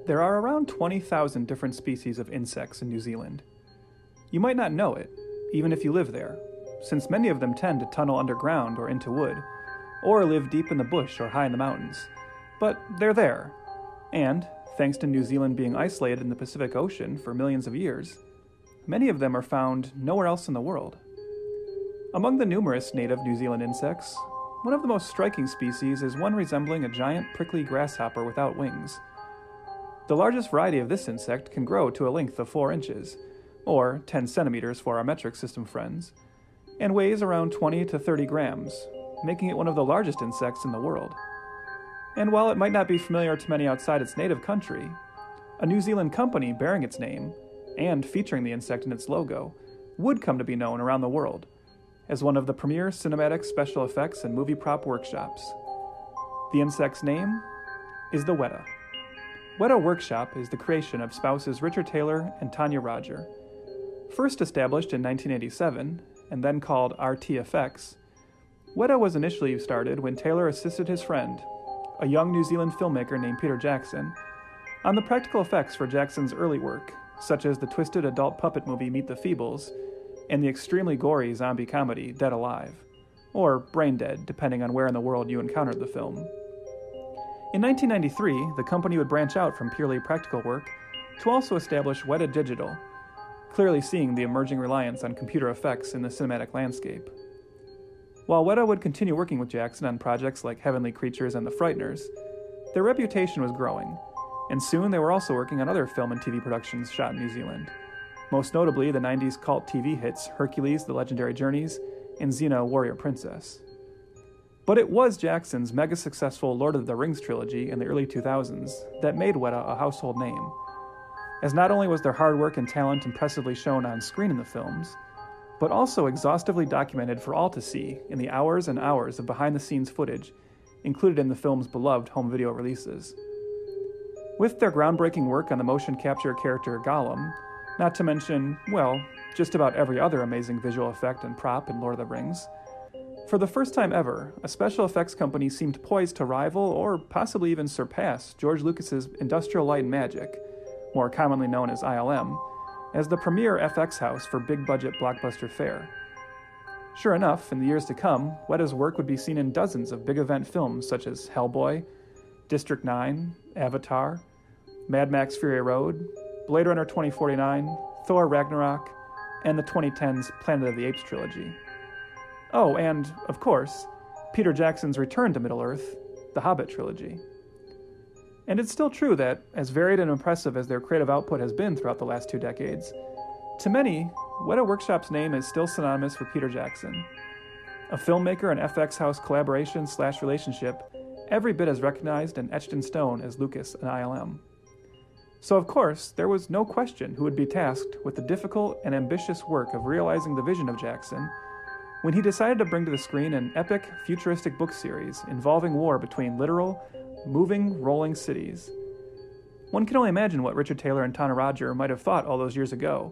There are around 20,000 different species of insects in New Zealand. You might not know it, even if you live there, since many of them tend to tunnel underground or into wood, or live deep in the bush or high in the mountains. But they're there, and, thanks to New Zealand being isolated in the Pacific Ocean for millions of years, many of them are found nowhere else in the world. Among the numerous native New Zealand insects, one of the most striking species is one resembling a giant prickly grasshopper without wings. The largest variety of this insect can grow to a length of 4 inches, or 10 centimeters for our metric system friends, and weighs around 20 to 30 grams, making it one of the largest insects in the world. And while it might not be familiar to many outside its native country, a New Zealand company bearing its name, and featuring the insect in its logo, would come to be known around the world as one of the premier cinematic special effects and movie prop workshops. The insect's name is the Weta. Weta Workshop is the creation of spouses Richard Taylor and Tanya Roger. First established in 1987, and then called RT Effects, Weta was initially started when Taylor assisted his friend, a young New Zealand filmmaker named Peter Jackson, on the practical effects for Jackson's early work, such as the twisted adult puppet movie Meet the Feebles, and the extremely gory zombie comedy Dead Alive, or Brain Dead, depending on where in the world you encountered the film. In 1993, the company would branch out from purely practical work to also establish Weta Digital, clearly seeing the emerging reliance on computer effects in the cinematic landscape. While Weta would continue working with Jackson on projects like Heavenly Creatures and The Frighteners, their reputation was growing, and soon they were also working on other film and TV productions shot in New Zealand, most notably the 90s cult TV hits Hercules, The Legendary Journeys, and Xena, Warrior Princess. But it was Jackson's mega-successful Lord of the Rings trilogy in the early 2000s that made Weta a household name, as not only was their hard work and talent impressively shown on screen in the films, but also exhaustively documented for all to see in the hours and hours of behind-the-scenes footage included in the film's beloved home video releases. With their groundbreaking work on the motion capture character Gollum, not to mention, well, just about every other amazing visual effect and prop in Lord of the Rings, for the first time ever, a special effects company seemed poised to rival or possibly even surpass George Lucas's Industrial Light and Magic, more commonly known as ILM, as the premier FX house for big-budget blockbuster fare. Sure enough, in the years to come, Weta's work would be seen in dozens of big-event films such as Hellboy, District 9, Avatar, Mad Max Fury Road, Blade Runner 2049, Thor Ragnarok, and the 2010s Planet of the Apes trilogy. Oh, and, of course, Peter Jackson's return to Middle-earth, the Hobbit trilogy. And it's still true that, as varied and impressive as their creative output has been throughout the last 2 decades, to many, Weta Workshop's name is still synonymous with Peter Jackson. A filmmaker and FX house collaboration/relationship every bit as recognized and etched in stone as Lucas and ILM. So of course, there was no question who would be tasked with the difficult and ambitious work of realizing the vision of Jackson when he decided to bring to the screen an epic, futuristic book series involving war between literal, moving, rolling cities. One can only imagine what Richard Taylor and Tana Roger might have thought all those years ago,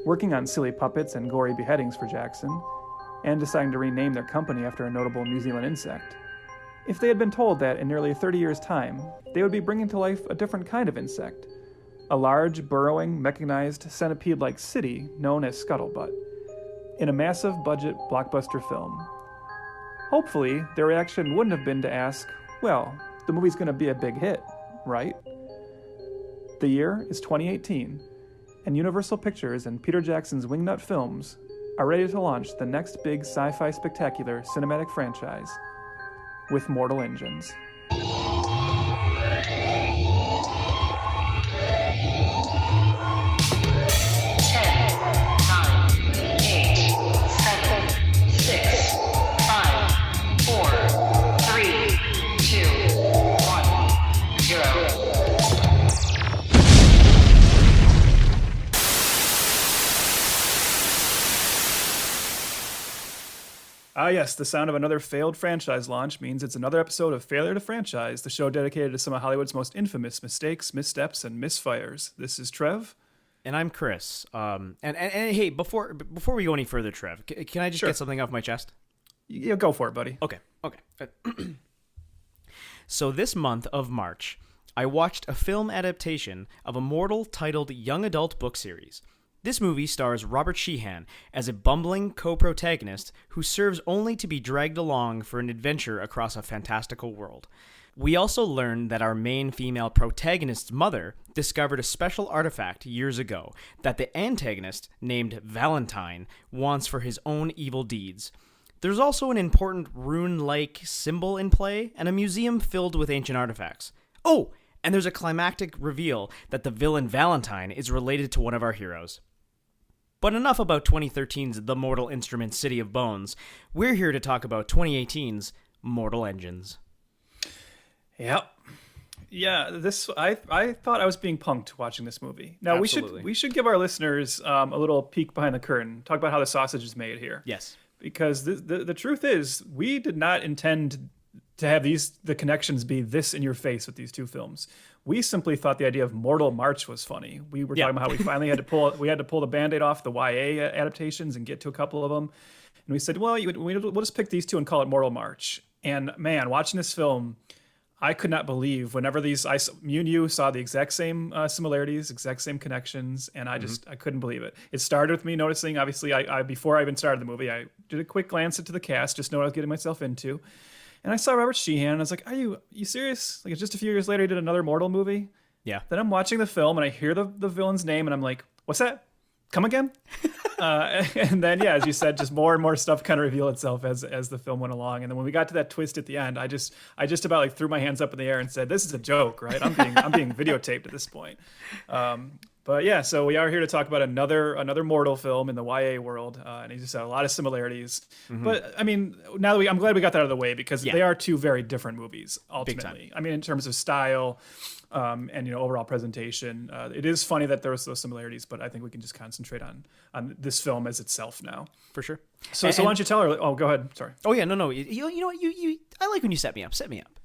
working on silly puppets and gory beheadings for Jackson, and deciding to rename their company after a notable New Zealand insect, if they had been told that in nearly 30 years' time, they would be bringing to life a different kind of insect, a large, burrowing, mechanized, centipede-like city known as Scuttlebutt, in a massive budget blockbuster film. Hopefully, their reaction wouldn't have been to ask, well, the movie's going to be a big hit, right? The year is 2018, and Universal Pictures and Peter Jackson's Wingnut Films are ready to launch the next big sci-fi spectacular cinematic franchise with Mortal Engines. 'Ah yes, the sound of another failed franchise launch means it's another episode of Failure to Franchise, the show dedicated to some of Hollywood's most infamous mistakes, missteps, and misfires. This is Trev. And I'm Chris. And hey, before we go any further, Trev, can I just get something off my chest? Yeah, go for it, buddy. Okay. So this month of March, I watched a film adaptation of Immortal titled Young Adult book series. This movie stars Robert Sheehan as a bumbling co-protagonist who serves only to be dragged along for an adventure across a fantastical world. We also learn that our main female protagonist's mother discovered a special artifact years ago that the antagonist, named Valentine, wants for his own evil deeds. There's also an important rune-like symbol in play and a museum filled with ancient artifacts. Oh, and there's a climactic reveal that the villain Valentine is related to one of our heroes. But enough about 2013's The Mortal Instrument City of Bones. We're here to talk about 2018's Mortal Engines. Yep. Yeah, I thought I was being punked watching this movie. Now Absolutely. we should give our listeners a little peek behind the curtain. Talk about how the sausage is made here. Yes. Because the truth is, we did not intend to have the connections be this in your face with these two films. We simply thought the idea of Mortal March was funny. We were talking about how we finally had to pull the Band-Aid off the YA adaptations and get to a couple of them. And we said, well, we'll just pick these two and call it Mortal March. And man, watching this film, I could not believe whenever me and you saw the exact same similarities, exact same connections, and I couldn't believe it. It started with me noticing, obviously, I before I even started the movie, I did a quick glance into the cast, just know what I was getting myself into. And I saw Robert Sheehan, and I was like, are you serious? Like, just a few years later, he did another Mortal movie? Yeah. Then I'm watching the film, and I hear the villain's name, and I'm like, what's that? Come again? And then, yeah, as you said, just more and more stuff kind of revealed itself as the film went along. And then when we got to that twist at the end, I just about like threw my hands up in the air and said, this is a joke, right? I'm being videotaped at this point. But yeah, so we are here to talk about another Mortal film in the YA world, and he just had a lot of similarities. Mm-hmm. But I mean, I'm glad we got that out of the way because they are two very different movies ultimately. I mean, in terms of style, and overall presentation, it is funny that there was those similarities, but I think we can just concentrate on this film as itself now. For sure. So why don't you tell her? Oh, go ahead. Sorry. Oh yeah, no. You know what? You I like when you set me up. Set me up.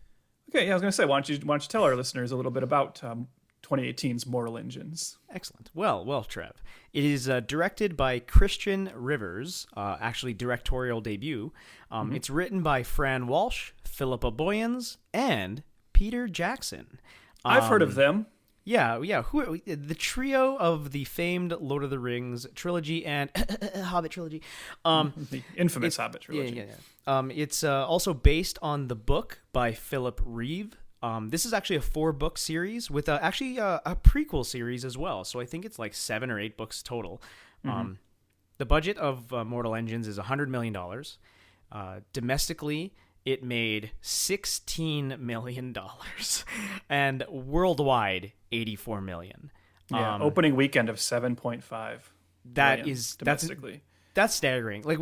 Okay, yeah, I was gonna say, why don't you tell our listeners a little bit about 2018's Mortal Engines? Excellent. Well, Trev. It is directed by Christian Rivers, actually directorial debut. It's written by Fran Walsh, Philippa Boyens, and Peter Jackson. I've heard of them. Yeah. Who the trio of the famed Lord of the Rings trilogy and Hobbit trilogy, the infamous Hobbit trilogy. Yeah. It's also based on the book by Philip Reeve. This is actually a 4-book series with actually a prequel series as well. So I think it's like 7 or 8 books total. Mm-hmm. The budget of Mortal Engines is $100 million. Domestically, it made $16 million, and worldwide, $84 million. Yeah, opening weekend of 7.5. That's domestically. That's staggering. Like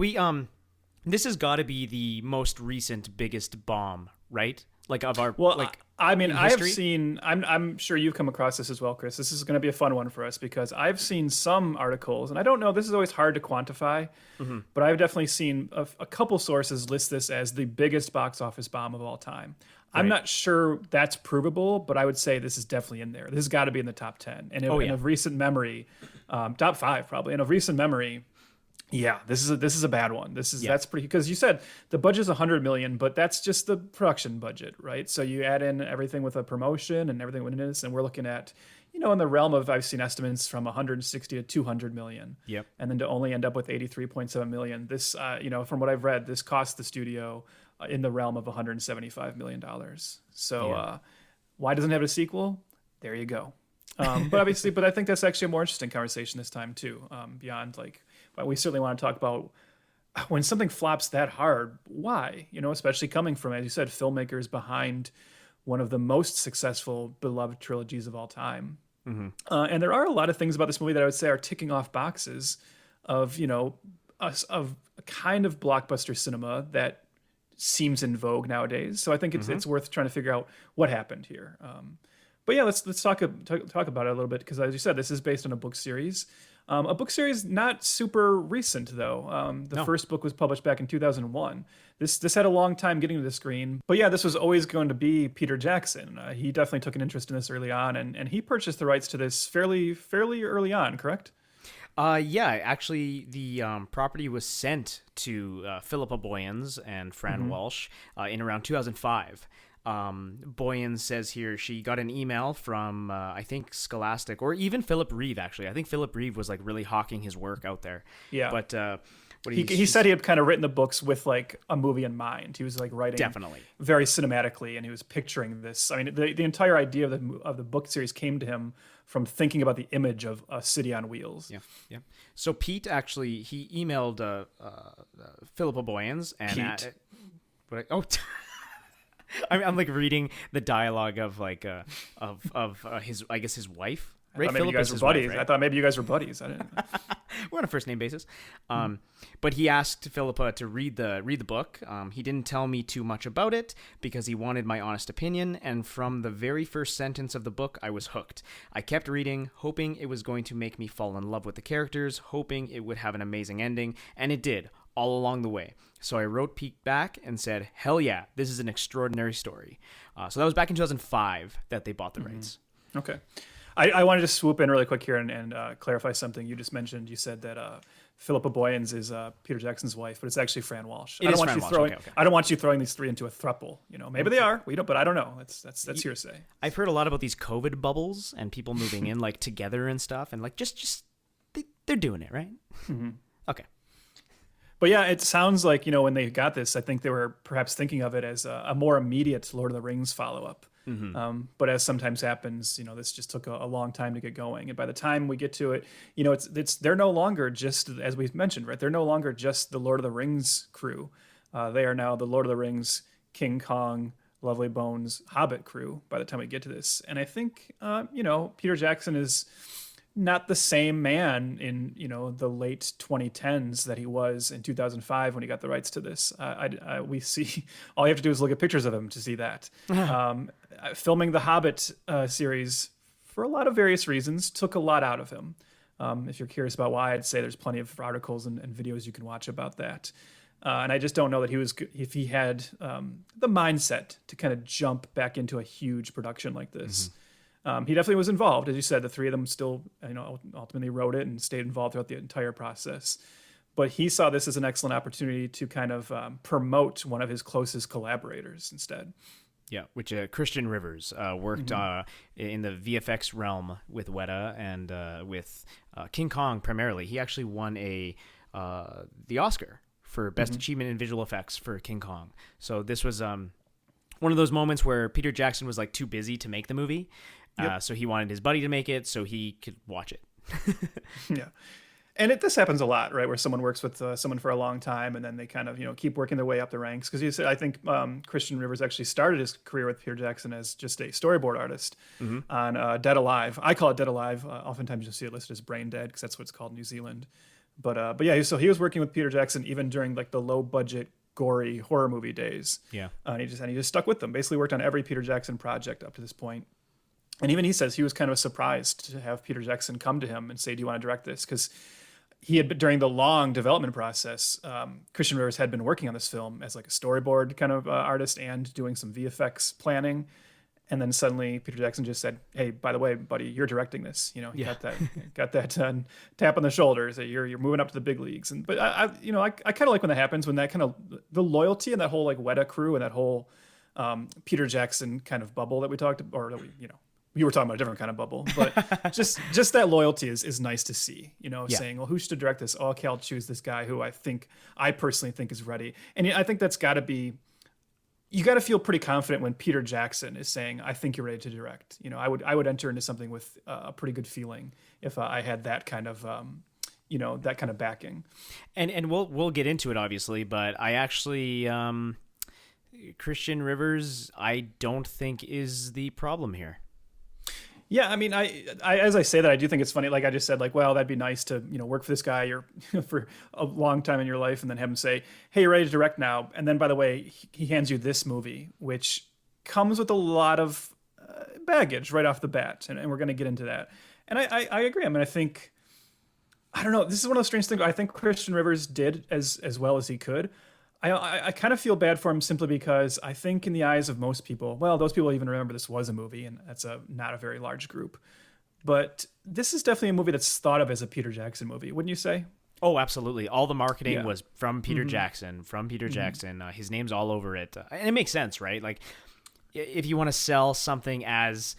this has got to be the most recent biggest bomb, right? Like of our I mean, I have seen. I'm sure you've come across this as well, Chris. This is going to be a fun one for us because I've seen some articles, and I don't know. This is always hard to quantify, but I've definitely seen a couple sources list this as the biggest box office bomb of all time. Right. I'm not sure that's provable, but I would say this is definitely in there. This has got to be in the top 10, and of recent memory, top 5 probably. And of recent memory. Yeah, this is a bad one. That's pretty, because you said the budget is $100 million, but that's just the production budget, right? So you add in everything with a promotion and everything with this, and we're looking at, in the realm of, I've seen estimates from 160 to 200 million. Yep. And then to only end up with 83.7 million. This, from what I've read, this cost the studio in the realm of $175 million. So why doesn't it have a sequel? There you go. But I think that's actually a more interesting conversation this time too. Beyond but we certainly want to talk about when something flops that hard, why? Especially coming from, as you said, filmmakers behind one of the most successful, beloved trilogies of all time. Mm-hmm. And there are a lot of things about this movie that I would say are ticking off boxes of, of a kind of blockbuster cinema that seems in vogue nowadays. So I think it's worth trying to figure out what happened here. But yeah, let's talk about it a little bit, because as you said, this is based on a book series. A book series not super recent, though. The first book was published back in 2001. This had a long time getting to the screen. But yeah, this was always going to be Peter Jackson. He definitely took an interest in this early on, and he purchased the rights to this fairly early on, correct? Yeah, actually, the property was sent to Philippa Boyens and Fran Walsh in around 2005. Boyan says here she got an email from, I think, Scholastic, or even Philip Reeve, actually. I think Philip Reeve was like really hawking his work out there. Yeah. But he said he had kind of written the books with like a movie in mind. He was like writing definitely very cinematically, and he was picturing this. I mean, the entire idea of the book series came to him from thinking about the image of a city on wheels. Yeah. So Pete actually, he emailed Philippa Boyens and I'm like reading the dialogue of like his, I guess, his wife. Right? I thought maybe you guys were buddies. Wife, right? I thought maybe you guys were buddies. I didn't. We're on a first name basis. But he asked Philippa to read the book. He didn't tell me too much about it because he wanted my honest opinion. And from the very first sentence of the book, I was hooked. I kept reading, hoping it was going to make me fall in love with the characters, hoping it would have an amazing ending, and it did, all along the way. So I wrote Pete back and said, hell yeah, this is an extraordinary story. So that was back in 2005 that they bought the rights. Okay. I wanted to swoop in really quick here and clarify something you just mentioned. You said that Philippa Boyens is Peter Jackson's wife, but it's actually Fran Walsh. I don't want you throwing these three into a throuple. You know, maybe they are. We don't, but I don't know. That's hearsay. I've heard a lot about these COVID bubbles and people moving in like together and stuff, and like just they're doing it, right? Mm-hmm. Okay. But yeah, it sounds like, you know, when they got this, I think they were perhaps thinking of it as a more immediate Lord of the Rings follow-up. Mm-hmm. But as sometimes happens, you know, this just took a long time to get going. And by the time we get to it, you know, they're no longer just, as we've mentioned, right? They're no longer just the Lord of the Rings crew. They are now the Lord of the Rings, King Kong, Lovely Bones, Hobbit crew by the time we get to this. And I think, you know, Peter Jackson is not the same man in, you know, the late 2010s that he was in 2005 when he got the rights to this. We see, all you have to do is look at pictures of him to see that. Filming the Hobbit series, for a lot of various reasons, took a lot out of him. If you're curious about why, I'd say there's plenty of articles and videos you can watch about that. And I just don't know that if he had the mindset to kind of jump back into a huge production like this. Mm-hmm. He definitely was involved. As you said, the three of them still, you know, ultimately wrote it and stayed involved throughout the entire process. But he saw this as an excellent opportunity to kind of promote one of his closest collaborators instead. Yeah, which Christian Rivers worked in the VFX realm with Weta and with King Kong primarily. He actually won the Oscar for Best Achievement in Visual Effects for King Kong. So this was one of those moments where Peter Jackson was like too busy to make the movie. Yep. So he wanted his buddy to make it so he could watch it. Yeah. And this happens a lot, right? Where someone works with someone for a long time and then they kind of, you know, keep working their way up the ranks. Because you said, I think Christian Rivers actually started his career with Peter Jackson as just a storyboard artist on Dead Alive. I call it Dead Alive. Oftentimes you'll see it listed as Brain Dead because that's what it's called in New Zealand. But yeah, so he was working with Peter Jackson even during like the low budget, gory horror movie days. Yeah. And he just stuck with them. Basically worked on every Peter Jackson project up to this point. And even he says he was kind of surprised to have Peter Jackson come to him and say, do you want to direct this? Because he had been, during the long development process, Christian Rivers had been working on this film as like a storyboard kind of artist and doing some VFX planning. And then suddenly Peter Jackson just said, hey, by the way, buddy, you're directing this. You know, he got that tap on the shoulders that you're moving up to the big leagues. But I kind of like when that happens, when that kind of the loyalty and that whole like Weta crew and that whole Peter Jackson kind of bubble that we talked about, or that we were talking about a different kind of bubble, but just that loyalty is nice to see, you know, saying, well, who should direct this? Oh, okay, I'll choose this guy who I personally think is ready. And I think that's got to be, you got to feel pretty confident when Peter Jackson is saying, I think you're ready to direct. You know, I would enter into something with a pretty good feeling if I had that kind of, that kind of backing. And we'll get into it obviously, but I actually, Christian Rivers, I don't think is the problem here. Yeah, I mean, I as I say that, I do think it's funny. Like I just said, like, well, that'd be nice to, you know, work for this guy for a long time in your life and then have him say, hey, you're ready to direct now. And then, by the way, he hands you this movie, which comes with a lot of baggage right off the bat. And we're going to get into that. And I agree. I mean, I don't know. This is one of those strange things. I think Christian Rivers did as well as he could. I kind of feel bad for him simply because I think in the eyes of most people, well, those people even remember this was a movie, and that's not a very large group. But this is definitely a movie that's thought of as a Peter Jackson movie, wouldn't you say? Oh, absolutely. All the marketing was from Peter Jackson, Jackson. His name's all over it. And it makes sense, right? Like, if you want to sell something as,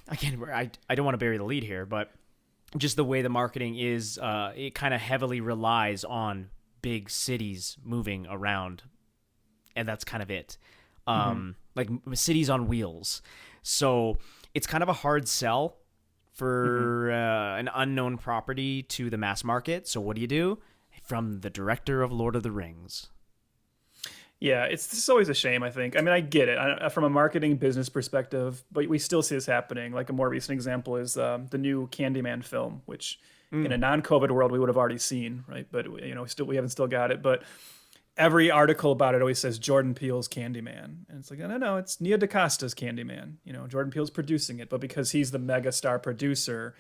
again, I don't want to bury the lead here, but just the way the marketing is, it kind of heavily relies on big cities moving around, and that's kind of it. Like cities on wheels. So it's kind of a hard sell for an unknown property to the mass market. So what do? From the director of Lord of the Rings. Yeah, it's always a shame, I think. I mean, I get it from a marketing business perspective, but we still see this happening. Like a more recent example is the new Candyman film, which in a non-COVID world we would have already seen, right? But we haven't still got it. But every article about it always says Jordan Peele's Candyman, and it's like, no, it's Nia DaCosta's Candyman. Jordan Peele's producing it, but because he's the mega star producer,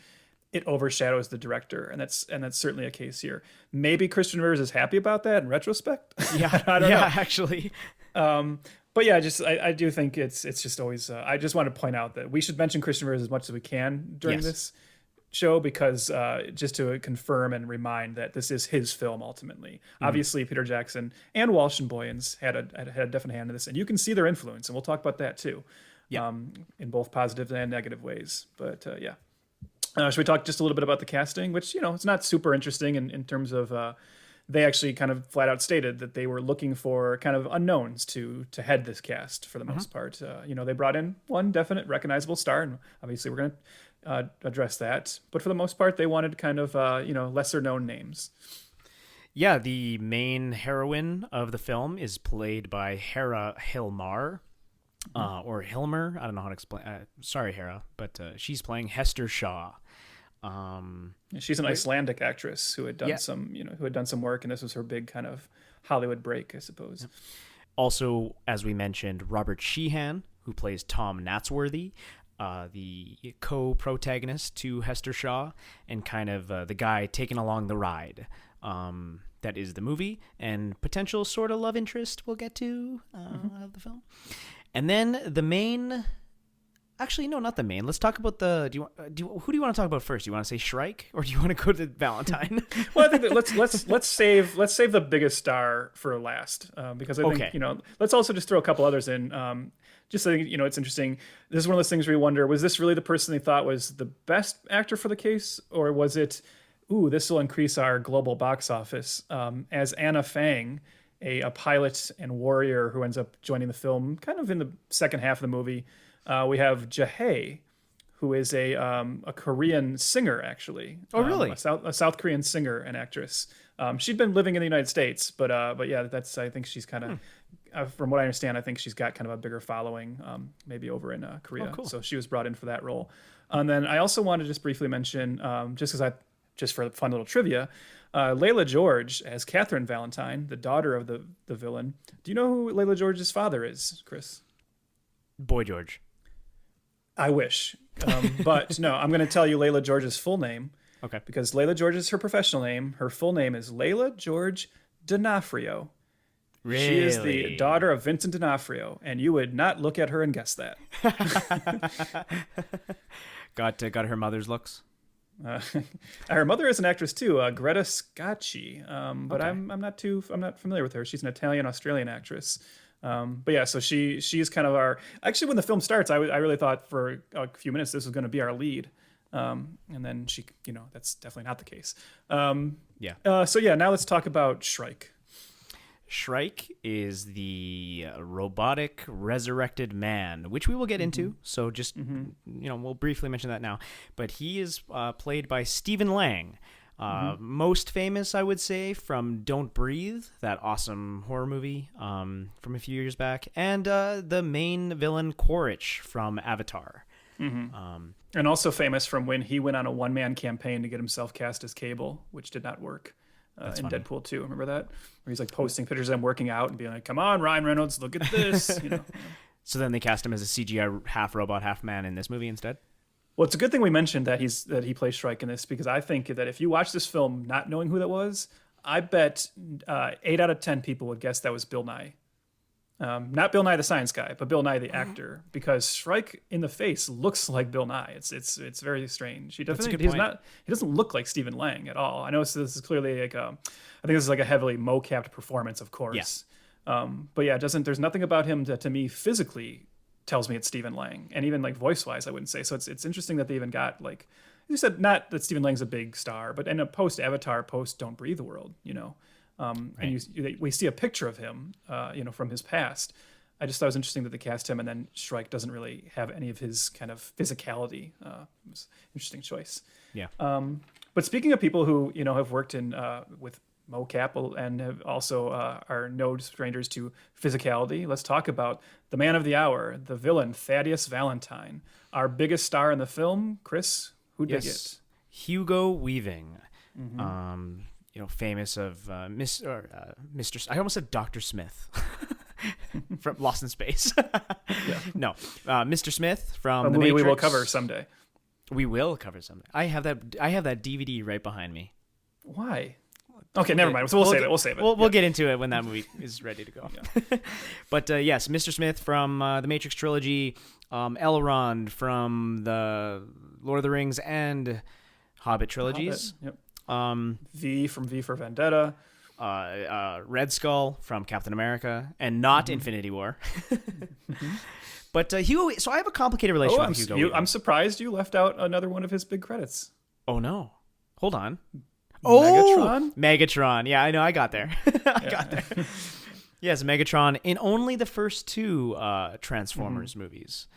it overshadows the director, and that's certainly a case here. Maybe Christian Rivers is happy about that in retrospect. Yeah, I don't know. Actually. But yeah, I do think it's just always. I just want to point out that we should mention Christian Rivers as much as we can during this show, because just to confirm and remind that this is his film ultimately. Obviously, Peter Jackson and Walsh and Boyens had a definite hand in this, and you can see their influence, and we'll talk about that too, in both positive and negative ways. But yeah. Should we talk just a little bit about the casting, which, it's not super interesting in terms of they actually kind of flat out stated that they were looking for kind of unknowns to head this cast for the most part. They brought in one definite recognizable star, and obviously we're going to address that. But for the most part, they wanted kind of, lesser known names. Yeah, the main heroine of the film is played by Hera Hilmar. Or Hilmer, I don't know how to explain. Sorry, Hera, but she's playing Hester Shaw. She's an Icelandic actress who had done some work, and this was her big kind of Hollywood break, I suppose. Also, as we mentioned, Robert Sheehan, who plays Tom Natsworthy, the co-protagonist to Hester Shaw, and kind of the guy taking along the ride. That is the movie, and potential sort of love interest we'll get to of the film. And then the main, actually, no, not the main. Let's talk about who do you want to talk about first? Do you want to say Shrike, or do you want to go to Valentine? Well, I think that let's save the biggest star for last, because I think, let's also just throw a couple others in. Just so it's interesting. This is one of those things where you wonder, was this really the person they thought was the best actor for the case, or was it, this will increase our global box office, as Anna Fang, a pilot and warrior who ends up joining the film kind of in the second half of the movie. We have Jae, who is a Korean singer, actually. Oh, really? A South Korean singer and actress. She'd been living in the United States, but yeah, I think she's kind of, from what I understand, I think she's got kind of a bigger following, maybe over in Korea. Oh, cool. So she was brought in for that role. And then I also want to just briefly mention, just for fun little trivia, Leila George as Catherine Valentine, the daughter of the villain. Do you know who Leila George's father is, Chris? Boy George. I wish. But no, I'm going to tell you Leila George's full name. Okay. Because Leila George is her professional name. Her full name is Leila George D'Onofrio. Really? She is the daughter of Vincent D'Onofrio, and you would not look at her and guess that. Got her mother's looks. Her mother is an actress too, Greta Scacchi, but Okay. I'm not familiar with her. She's an Italian-Australian actress. But yeah, so she's kind of actually when the film starts, I really thought for a few minutes this was going to be our lead. And then she, that's definitely not the case. So yeah, now let's talk about Shrike. Shrike is the robotic resurrected man, which we will get into. So just, we'll briefly mention that now. But he is played by Stephen Lang. Most famous, I would say, from Don't Breathe, that awesome horror movie from a few years back, and the main villain Quaritch from Avatar. And also famous from when he went on a one-man campaign to get himself cast as Cable, which did not work. In funny. Deadpool 2, remember that? Where he's like posting pictures of him working out and being like, "Come on, Ryan Reynolds, look at this." So then they cast him as a CGI half robot, half man in this movie instead. Well, it's a good thing we mentioned that he plays Shrike in this, because I think that if you watch this film not knowing who that was, I bet 8 out of 10 people would guess that was Bill Nye. Not Bill Nye the Science Guy, but Bill Nye the actor, because Shrike in the face looks like Bill Nye. It's very strange. He doesn't look like Stephen Lang at all. I know this is clearly like I think this is like a heavily mocapped performance, of course. Yeah. But yeah, there's nothing about him to me physically tells me it's Stephen Lang, and even like voice wise, I wouldn't say. So it's interesting that they even got like you said, not that Stephen Lang's a big star, but in a post Avatar, post Don't Breathe world, and we see a picture of him, from his past. I just thought it was interesting that they cast him, and then Shrike doesn't really have any of his kind of physicality. It was an interesting choice. Yeah. But speaking of people who have worked in with mocap and have also are no strangers to physicality, let's talk about the man of the hour, the villain Thaddeus Valentine, our biggest star in the film. Chris, who did it? Hugo Weaving. Mm-hmm. Famous of Mr. I almost said Dr. Smith. From Lost in Space. No, Mr. Smith from The Matrix. We will cover someday. We will cover someday. I have that DVD right behind me. Why? Okay, never mind. So we'll save it. We'll get into it when that movie is ready to go. Yeah. But yes, Mr. Smith from the Matrix trilogy, Elrond from the Lord of the Rings and Hobbit trilogies. Hobbit, yep. V from V for Vendetta. Red Skull from Captain America, and not Infinity War. But Hugo, so I have a complicated relationship with Hugo. I'm surprised you left out another one of his big credits. Oh no, hold on. Megatron. Yeah, I know. I got there. Got there. Yes, Megatron in only the first two Transformers movies.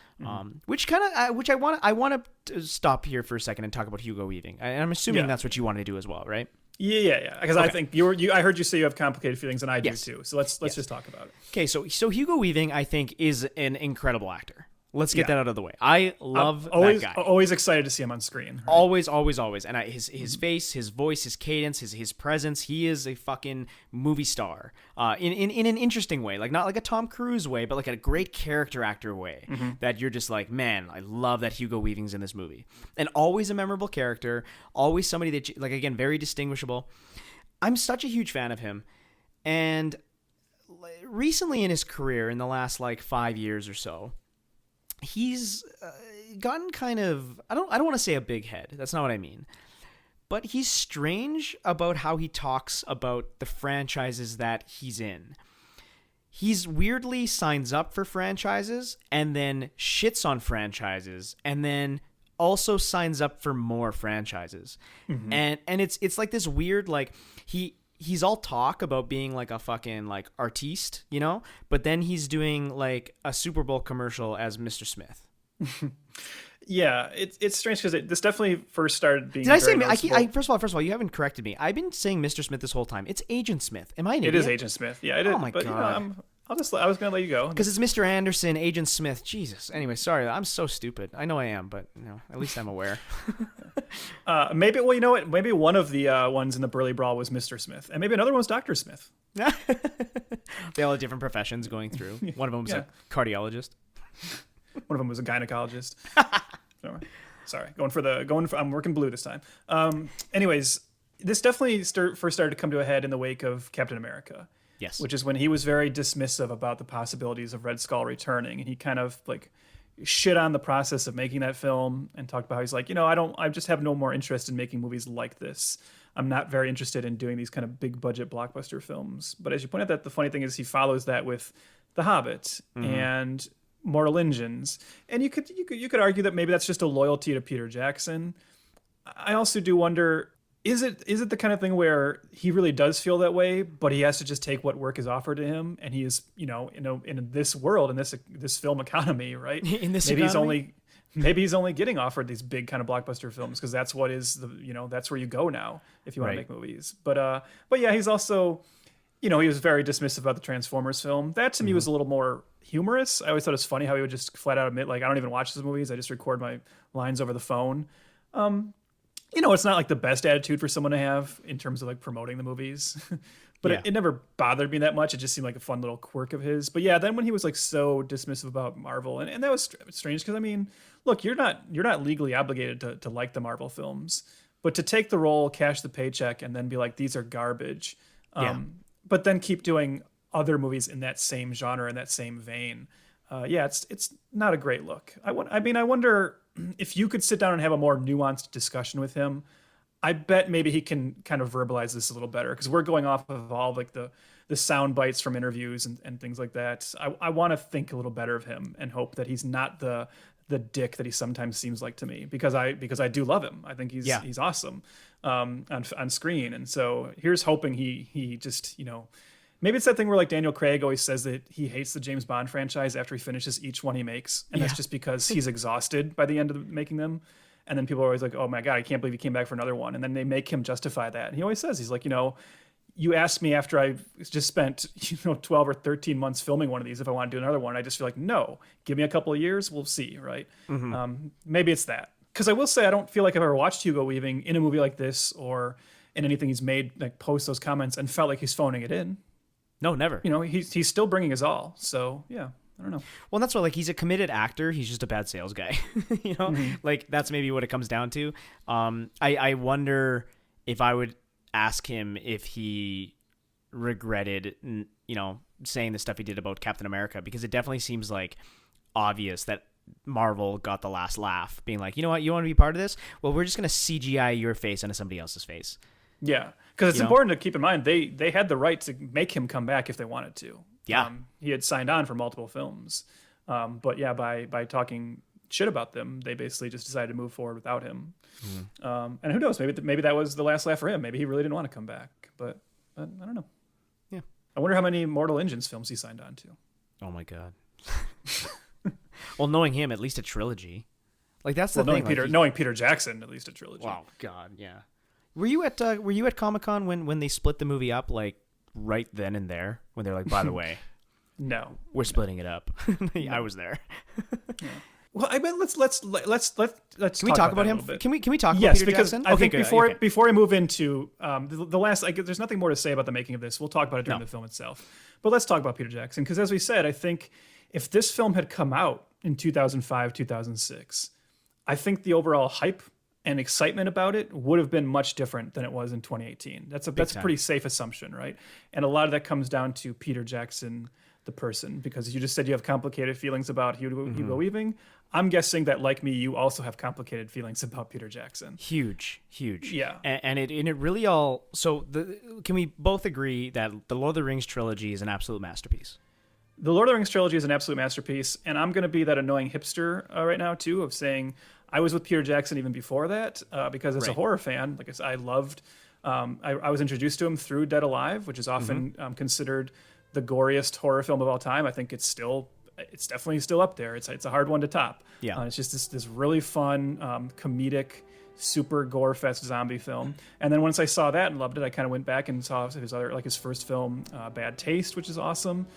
Which I want to stop here for a second and talk about Hugo Weaving. And I'm assuming that's what you want to do as well, right? Yeah. Because I think I heard you say you have complicated feelings, and I do too. So let's just talk about it. Okay, so Hugo Weaving, I think, is an incredible actor. Let's get that out of the way. I love that guy. Always excited to see him on screen. Right? Always. And his face, his voice, his cadence, his presence. He is a fucking movie star. In an interesting way, like not like a Tom Cruise way, but like a great character actor way. That you're just like, man, I love that Hugo Weaving's in this movie, and always a memorable character. Always somebody that like again very distinguishable. I'm such a huge fan of him, and recently in his career, in the last like 5 years or so. He's gotten kind of I don't want to say a big head. That's not what I mean. But he's strange about how he talks about the franchises that he's in. He's weirdly signs up for franchises and then shits on franchises and then also signs up for more franchises. And it's like this weird like he's all talk about being like a fucking like artiste, but then he's doing like a Super Bowl commercial as Mr. Smith. Yeah, it's strange because this definitely first started being. Did I say? First of all, you haven't corrected me. I've been saying Mr. Smith this whole time. It's Agent Smith. Am I an idiot? It is Agent Smith. Yeah, it is. Oh my god. I was gonna let you go because it's Mr. Anderson, Agent Smith. Jesus. Anyway, sorry, I'm so stupid. I know I am, but at least I'm aware. Maybe. Well, you know what? Maybe one of the ones in the Burly Brawl was Mr. Smith, and maybe another one was Dr. Smith. They all have different professions going through. One of them was a cardiologist. One of them was a gynecologist. Sorry, I'm working blue this time. Anyways, this definitely first started to come to a head in the wake of Captain America. Yes. Which is when he was very dismissive about the possibilities of Red Skull returning, and he kind of like shit on the process of making that film and talked about how he's like, I just have no more interest in making movies like this. I'm not very interested in doing these kind of big budget blockbuster films. But as you point out, that the funny thing is he follows that with The Hobbit and Mortal Engines, and you could argue that maybe that's just a loyalty to Peter Jackson. I also do wonder, is it the kind of thing where he really does feel that way, but he has to just take what work is offered to him, and he is in this world, in this film economy, right? In this maybe he's only getting offered these big kind of blockbuster films because that's what is that's where you go now if you want to make movies. But yeah, he's also. He was very dismissive about the Transformers film. That to me was a little more humorous. I always thought it was funny how he would just flat out admit, like, I don't even watch these movies. I just record my lines over the phone. It's not like the best attitude for someone to have in terms of like promoting the movies, but it never bothered me that much. It just seemed like a fun little quirk of his. But yeah, then when he was like so dismissive about Marvel, and that was strange because I mean, look, you're not legally obligated to like the Marvel films, but to take the role, cash the paycheck, and then be like, these are garbage. But then keep doing other movies in that same genre, in that same vein. It's not a great look. I wonder if you could sit down and have a more nuanced discussion with him. I bet maybe he can kind of verbalize this a little better because we're going off of all like the the sound bites from interviews and things like that. I want to think a little better of him and hope that he's not the dick that he sometimes seems like to me, because I do love him. I think he's awesome on screen. And so here's hoping he just, maybe it's that thing where like Daniel Craig always says that he hates the James Bond franchise after he finishes each one he makes. And that's just because he's exhausted by the end of making them. And then people are always like, oh my God, I can't believe he came back for another one. And then they make him justify that. And he always says, he's like, you asked me after I just spent 12 or 13 months filming one of these if I want to do another one. I just feel like, no, give me a couple of years, we'll see, right? Maybe it's that. Because I will say I don't feel like I've ever watched Hugo Weaving in a movie like this or in anything he's made, like post those comments, and felt like he's phoning it in. No, never. He's still bringing his all. So yeah, I don't know. Well, that's what, like, he's a committed actor. He's just a bad sales guy. Like that's maybe what it comes down to. I wonder if I would ask him if he regretted, saying the stuff he did about Captain America, because it definitely seems like obvious that Marvel got the last laugh, being like, you know what, you want to be part of this? Well, we're just going to CGI your face onto somebody else's face. Yeah, because it's important to keep in mind they had the right to make him come back if they wanted to. Yeah, he had signed on for multiple films, but yeah, by talking shit about them, they basically just decided to move forward without him. And who knows? Maybe that was the last laugh for him. Maybe he really didn't want to come back. But I don't know. Yeah, I wonder how many Mortal Engines films he signed on to. Oh my God. Well, knowing him, at least a trilogy. Like that's the thing. Knowing Peter Jackson, at least a trilogy. Wow, God, yeah. Were you at Comic-Con when they split the movie up, like right then and there, when they're like, by the way, no, we're splitting it up? I was there. Yeah. Well, I mean, let's can we talk about him? Can we talk about Peter Jackson? I think before we move into the last, there's nothing more to say about the making of this. We'll talk about it during the film itself. But let's talk about Peter Jackson, because as we said, I think if this film had come out in 2005, 2006, I think the overall hype and excitement about it would have been much different than it was in 2018. That's a pretty safe assumption, right? And a lot of that comes down to Peter Jackson, the person, because you just said you have complicated feelings about Hugo Weaving. I'm guessing that, like me, you also have complicated feelings about Peter Jackson. Huge. Yeah. And it really all... So can we both agree that the Lord of the Rings trilogy is an absolute masterpiece? The Lord of the Rings trilogy is an absolute masterpiece, and I'm going to be that annoying hipster right now, too, of saying I was with Peter Jackson even before that, because as a horror fan, like I said, I loved... I was introduced to him through Dead Alive, which is often considered the goriest horror film of all time. I think it's definitely still up there. It's a hard one to top. Yeah, it's just this really fun, comedic, super gore fest zombie film. And then once I saw that and loved it, I kind of went back and saw his first film, Bad Taste, which is awesome.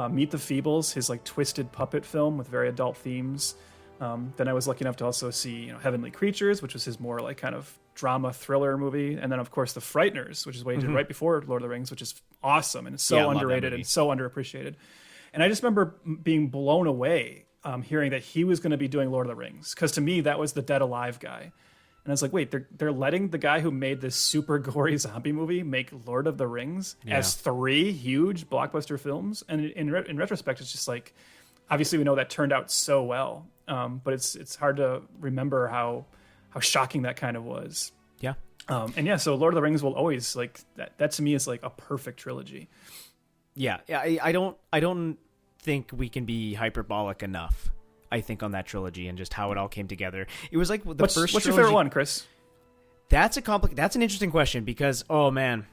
Meet the Feebles, his like twisted puppet film with very adult themes. Then I was lucky enough to also see Heavenly Creatures, which was his more like kind of drama thriller movie, and then of course The Frighteners, which is what he did right before Lord of the Rings, which is awesome and it's so underrated and so underappreciated. And I just remember being blown away hearing that he was going to be doing Lord of the Rings, because to me that was the Dead Alive guy, and I was like, wait, they're letting the guy who made this super gory zombie movie make Lord of the Rings as 3 huge blockbuster films. And in retrospect, it's just like, obviously we know that turned out so well, but it's hard to remember how shocking that kind of was. Yeah. So Lord of the Rings will always, like, that to me is like a perfect trilogy. Yeah. I don't think we can be hyperbolic enough, I think, on that trilogy and just how it all came together. It was like what's your favorite one, Chris? That's an interesting question, because, oh man,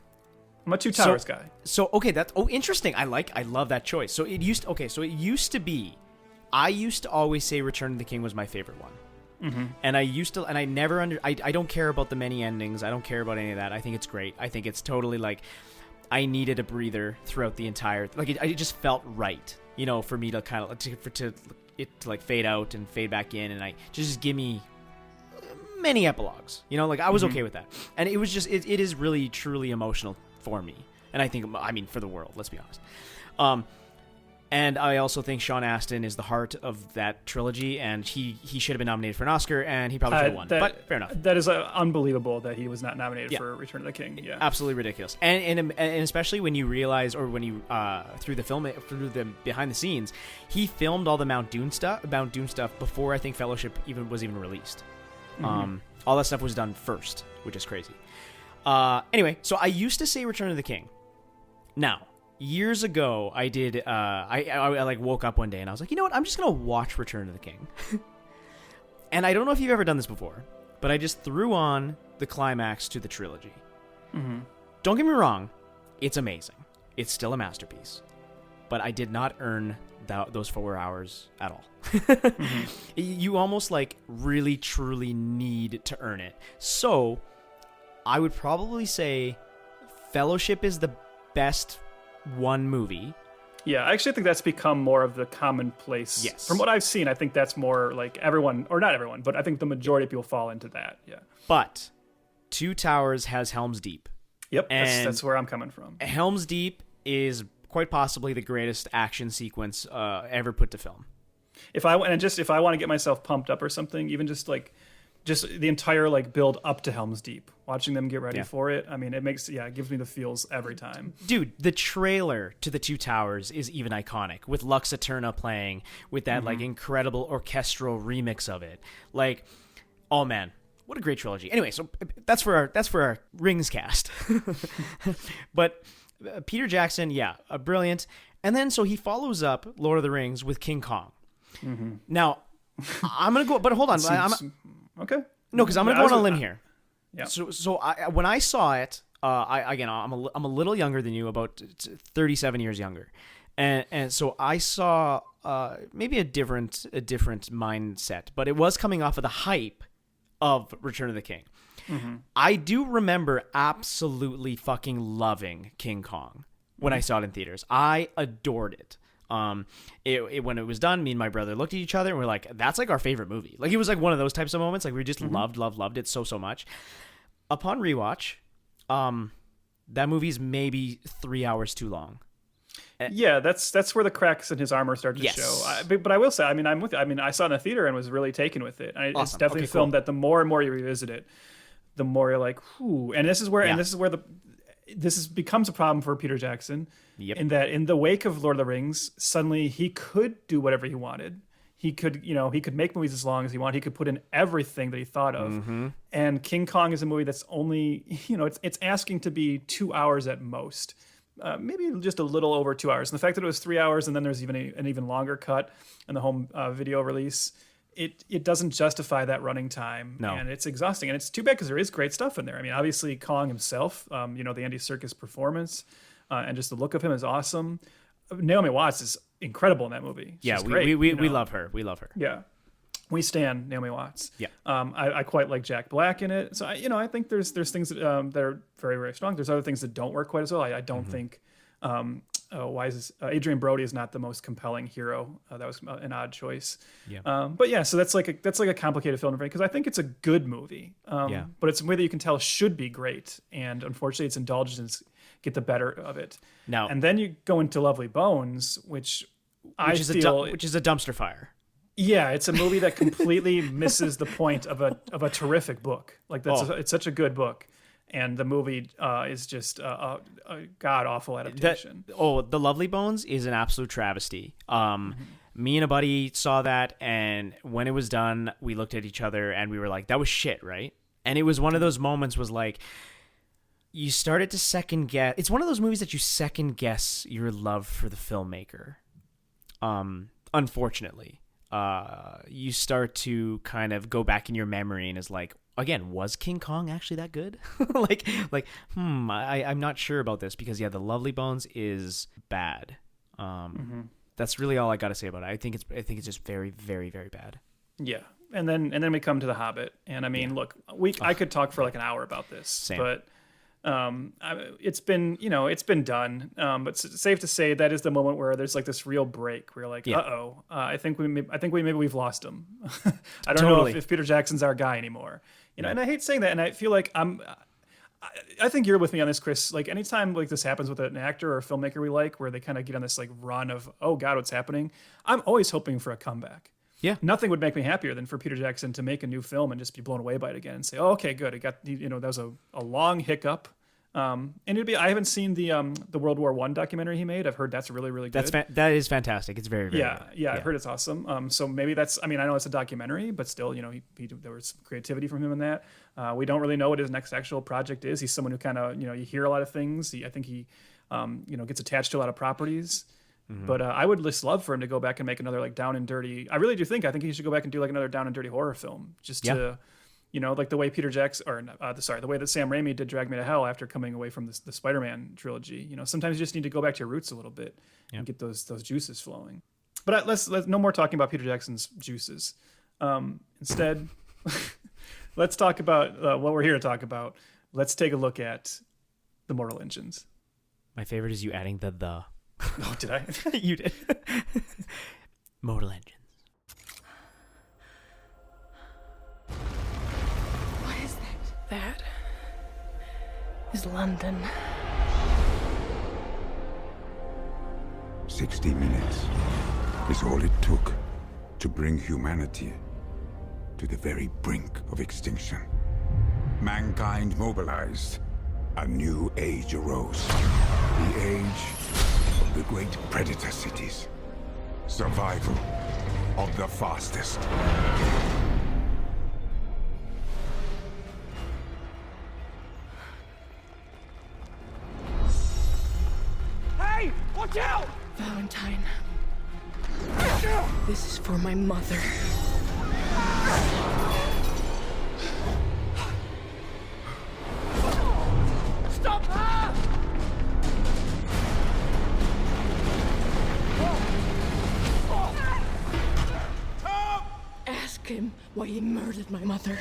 I'm a Two Towers guy. So okay, interesting. I love that choice. So it used to be, I used to always say Return of the King was my favorite one. And I don't care about the many endings. I don't care about any of that. I think it's great. I think it's totally like, I needed a breather throughout the entire, it just felt right, for me to kind of to like fade out and fade back in, and just give me many epilogues, I was okay with that. And it was just, it is really truly emotional for me, and I mean for the world, let's be honest. And I also think Sean Astin is the heart of that trilogy, and he should have been nominated for an Oscar, and he probably should have won. But fair enough. That is unbelievable that he was not nominated for Return of the King. Yeah, absolutely ridiculous. And especially when you realize, or when you through the behind the scenes, he filmed all the Mount Doom stuff before I think Fellowship was even released. All that stuff was done first, which is crazy. Anyway, so I used to say Return of the King. Now, years ago, I did. I like woke up one day and I was like, you know what? I'm just gonna watch Return of the King. And I don't know if you've ever done this before, but I just threw on the climax to the trilogy. Mm-hmm. Don't get me wrong, it's amazing. It's still a masterpiece. But I did not earn those 4 hours at all. Mm-hmm. You almost like really truly need to earn it. So I would probably say Fellowship is the best one movie. Yeah, I actually think that's become more of the commonplace. Yes. From what I've seen, I think that's more like everyone, or not everyone, but I think the majority of people fall into that. Yeah. But Two Towers has Helm's Deep. Yep, that's where I'm coming from. Helm's Deep is quite possibly the greatest action sequence ever put to film. If I want to get myself pumped up or something, even just the entire like build up to Helm's Deep, watching them get ready for it. I mean, it gives me the feels every time. Dude, the trailer to the Two Towers is even iconic with Lux Eterna playing with that like incredible orchestral remix of it. Like, oh man, what a great trilogy. Anyway, so that's for our Rings cast. But Peter Jackson, brilliant. And then so he follows up Lord of the Rings with King Kong. Mm-hmm. Now, I'm gonna go, but hold on. Okay. No, because I'm gonna go on a limb here. Yeah. So when I saw it, I'm a little younger than you, about 37 years younger, and so I saw maybe a different mindset, but it was coming off of the hype of Return of the King. Mm-hmm. I do remember absolutely fucking loving King Kong when I saw it in theaters. I adored it. When it was done, me and my brother looked at each other and we're like, that's like our favorite movie. Like, it was like one of those types of moments. Like, we just loved it so much. Upon rewatch, that movie's maybe 3 hours too long. Yeah, that's where the cracks in his armor start to show. But I will say, I mean, I'm with you. I mean, I saw it in the theater and was really taken with it. Awesome. It's definitely a film that the more and more you revisit it, the more you're like, whoo. And this is where this becomes a problem for Peter Jackson. Yep. In that, in the wake of Lord of the Rings, suddenly he could do whatever he wanted. He could make movies as long as he wanted. He could put in everything that he thought of. Mm-hmm. And King Kong is a movie that's only, it's asking to be 2 hours at most. Maybe just a little over 2 hours. And the fact that it was 3 hours and then there's even an even longer cut in the home video release, it doesn't justify that running time. No. And it's exhausting. And it's too bad because there is great stuff in there. I mean, obviously Kong himself, the Andy Serkis performance, and just the look of him is awesome. Naomi Watts is incredible in that movie. She's great, we love her. We love her. Yeah. We stan Naomi Watts. Yeah. I quite like Jack Black in it. So I think there's things that are very, very strong. There's other things that don't work quite as well. I don't think Adrian Brody is not the most compelling hero. That was an odd choice. Yeah. But yeah, so that's like a complicated film because I think it's a good movie. But it's a movie that you can tell should be great, and unfortunately, its indulgence get the better of it. No. And then you go into Lovely Bones, which is a dumpster fire. Yeah, it's a movie that completely misses the point of a terrific book. Like it's such a good book, and the movie is just a god awful adaptation. The Lovely Bones is an absolute travesty. Me and a buddy saw that, and when it was done, we looked at each other and we were like, "That was shit, right?" And it was one of those moments was like, you started to second guess. It's one of those movies that you second guess your love for the filmmaker. Unfortunately. You start to kind of go back in your memory and is like, again, was King Kong actually that good? I'm not sure about this because the Lovely Bones is bad. That's really all I got to say about it. I think it's just very, very, very bad. Yeah. And then we come to The Hobbit. And I mean, look, I could talk for like an hour about this. Same. But it's been done. But it's safe to say that is the moment where there's like this real break where you're like, I think we've lost him. I don't know if Peter Jackson's our guy anymore. And I hate saying that, and I feel like I think you're with me on this, Chris. Like anytime like this happens with an actor or a filmmaker we like, where they kind of get on this like run of, oh God, what's happening? I'm always hoping for a comeback. Yeah, nothing would make me happier than for Peter Jackson to make a new film and just be blown away by it again and say, "Oh, okay, good. It got that was a long hiccup." And it'd be. I haven't seen the World War I documentary he made. I've heard that's really, really good. That is fantastic. It's very, very good. Yeah. I've heard it's awesome. So maybe that's. I mean, I know it's a documentary, but still, there was some creativity from him in that. We don't really know what his next actual project is. He's someone who kind of, you hear a lot of things. I think he gets attached to a lot of properties. But I would just love for him to go back and make another like down and dirty. I really do think. I think he should go back and do like another down and dirty horror film, just to, like the way Peter Jackson, the way that Sam Raimi did Drag Me to Hell after coming away from the Spider-Man trilogy. Sometimes you just need to go back to your roots a little bit and get those juices flowing. But let's no more talking about Peter Jackson's juices. Instead, let's talk about what we're here to talk about. Let's take a look at the Mortal Engines. My favorite is you adding the. Oh, did I? You did. Mortal Engines. What is that? That is London. 60 minutes is all it took to bring humanity to the very brink of extinction. Mankind mobilized. A new age arose. The age of the great predator cities. Survival of the fastest. Hey! Watch out! Valentine. This is for my mother. Stop her! Tom! Ask him why he murdered my mother.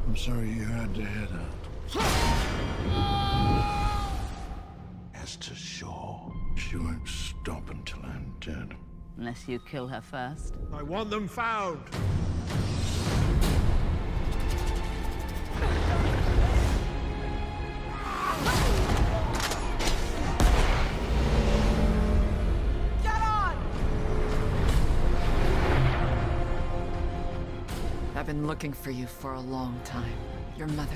I'm sorry you had to head out. As to Shaw, she won't stop until I'm dead. Unless you kill her first. I want them found! I've been looking for you for a long time. Your mother,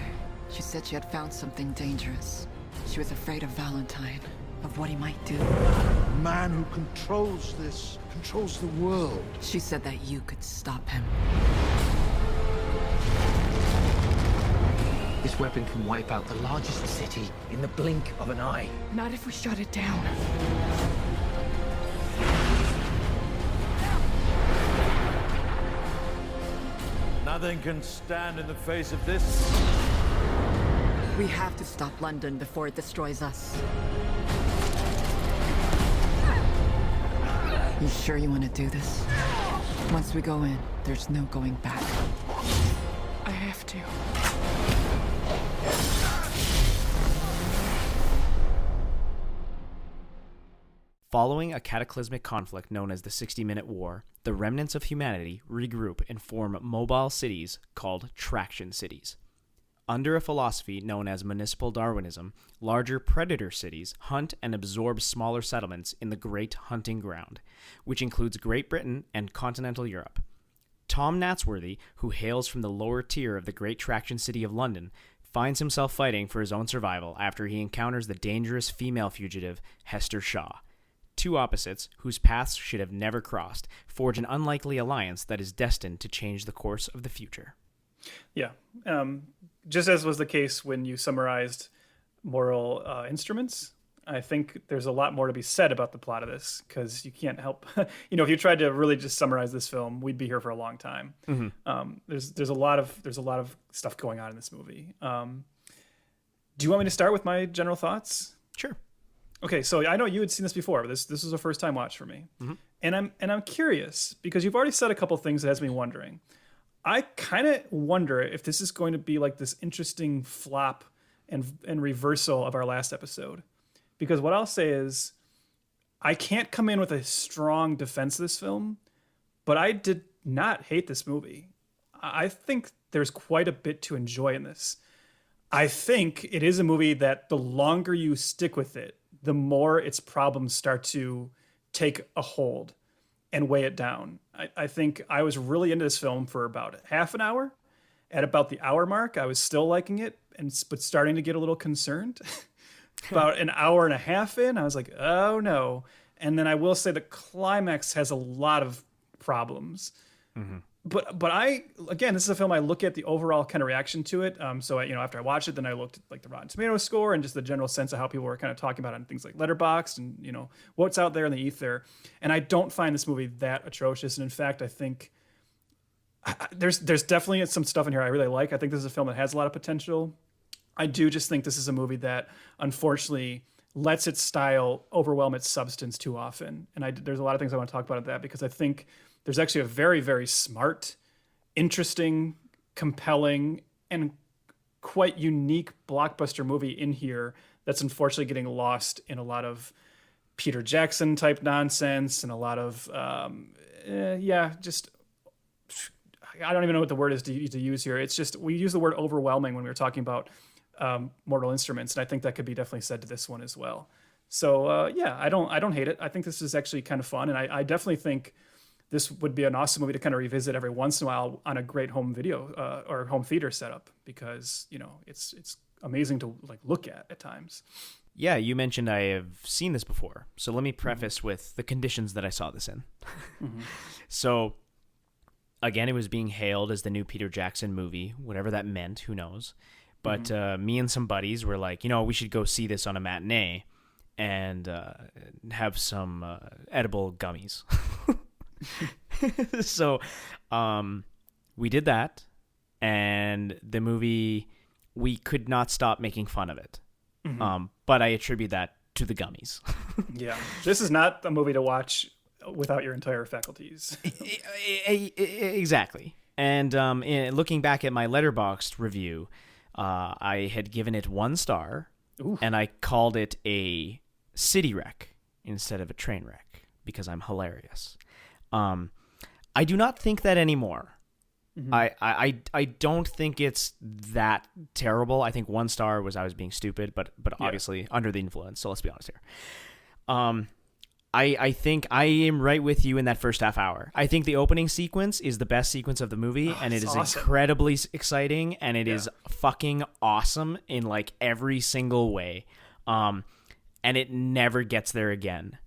she said she had found something dangerous. She was afraid of Valentine, of what he might do. The man who controls this, controls the world. She said that you could stop him. This weapon can wipe out the largest city in the blink of an eye. Not if we shut it down. Nothing can stand in the face of this. We have to stop London before it destroys us. You sure you want to do this? Once we go in, there's no going back. I have to. Following a cataclysmic conflict known as the 60-Minute War, the remnants of humanity regroup and form mobile cities called traction cities. Under a philosophy known as municipal Darwinism, larger predator cities hunt and absorb smaller settlements in the Great Hunting Ground, which includes Great Britain and continental Europe. Tom Natsworthy, who hails from the lower tier of the Great Traction City of London, finds himself fighting for his own survival after he encounters the dangerous female fugitive Hester Shaw. Two opposites, whose paths should have never crossed, forge an unlikely alliance that is destined to change the course of the future. Yeah. Just as was the case when you summarized Moral Instruments, I think there's a lot more to be said about the plot of this, because you can't help... if you tried to really just summarize this film, we'd be here for a long time. Mm-hmm. There's a lot of stuff going on in this movie. Do you want me to start with my general thoughts? Sure. Okay, so I know you had seen this before, but this was a first time watch for me. Mm-hmm. And I'm curious, because you've already said a couple things that has me wondering. I kind of wonder if this is going to be like this interesting flop and reversal of our last episode. Because what I'll say is, I can't come in with a strong defense of this film, but I did not hate this movie. I think there's quite a bit to enjoy in this. I think it is a movie that the longer you stick with it, the more its problems start to take a hold and weigh it down. I think I was really into this film for about half an hour. At about the hour mark, I was still liking it, but starting to get a little concerned. About an hour and a half in, I was like, oh no. And then I will say the climax has a lot of problems. Mm-hmm. but again, this is a film I look at the overall kind of reaction to it. So after I watched it, then I looked at like the Rotten Tomatoes score and just the general sense of how people were kind of talking about it on things like Letterboxd and what's out there in the ether. And I don't find this movie that atrocious. And in fact, I think there's definitely some stuff in here I really like. I think this is a film that has a lot of potential. I do just think this is a movie that unfortunately lets its style overwhelm its substance too often. And there's a lot of things I want to talk about that, because I think there's actually a very, very smart, interesting, compelling, and quite unique blockbuster movie in here that's unfortunately getting lost in a lot of Peter Jackson type nonsense and a lot of, just, I don't even know what the word is to use here. It's just, we use the word overwhelming when we were talking about Mortal Instruments, and I think that could be definitely said to this one as well. So I don't hate it. I think this is actually kind of fun, and I definitely think this would be an awesome movie to kind of revisit every once in a while on a great home video or home theater setup, because it's amazing to like look at times. Yeah, you mentioned I have seen this before, so let me preface with the conditions that I saw this in. So again, it was being hailed as the new Peter Jackson movie, whatever that meant, who knows. But me and some buddies were like, we should go see this on a matinee and have some edible gummies. So we did that, and the movie, we could not stop making fun of it. But I attribute that to the gummies. Yeah, this is not a movie to watch without your entire faculties. Exactly. And looking back at my Letterboxd review, I had given it 1 star. Ooh. And I called it a city wreck instead of a train wreck because I'm hilarious. I do not think that anymore. I don't think it's that terrible. I think 1 star was I was being stupid, but obviously under the influence. So let's be honest here. I think I am right with you in that first half hour. I think the opening sequence is the best sequence of the movie, and it is awesome. Incredibly exciting, and it is fucking awesome in like every single way. And it never gets there again.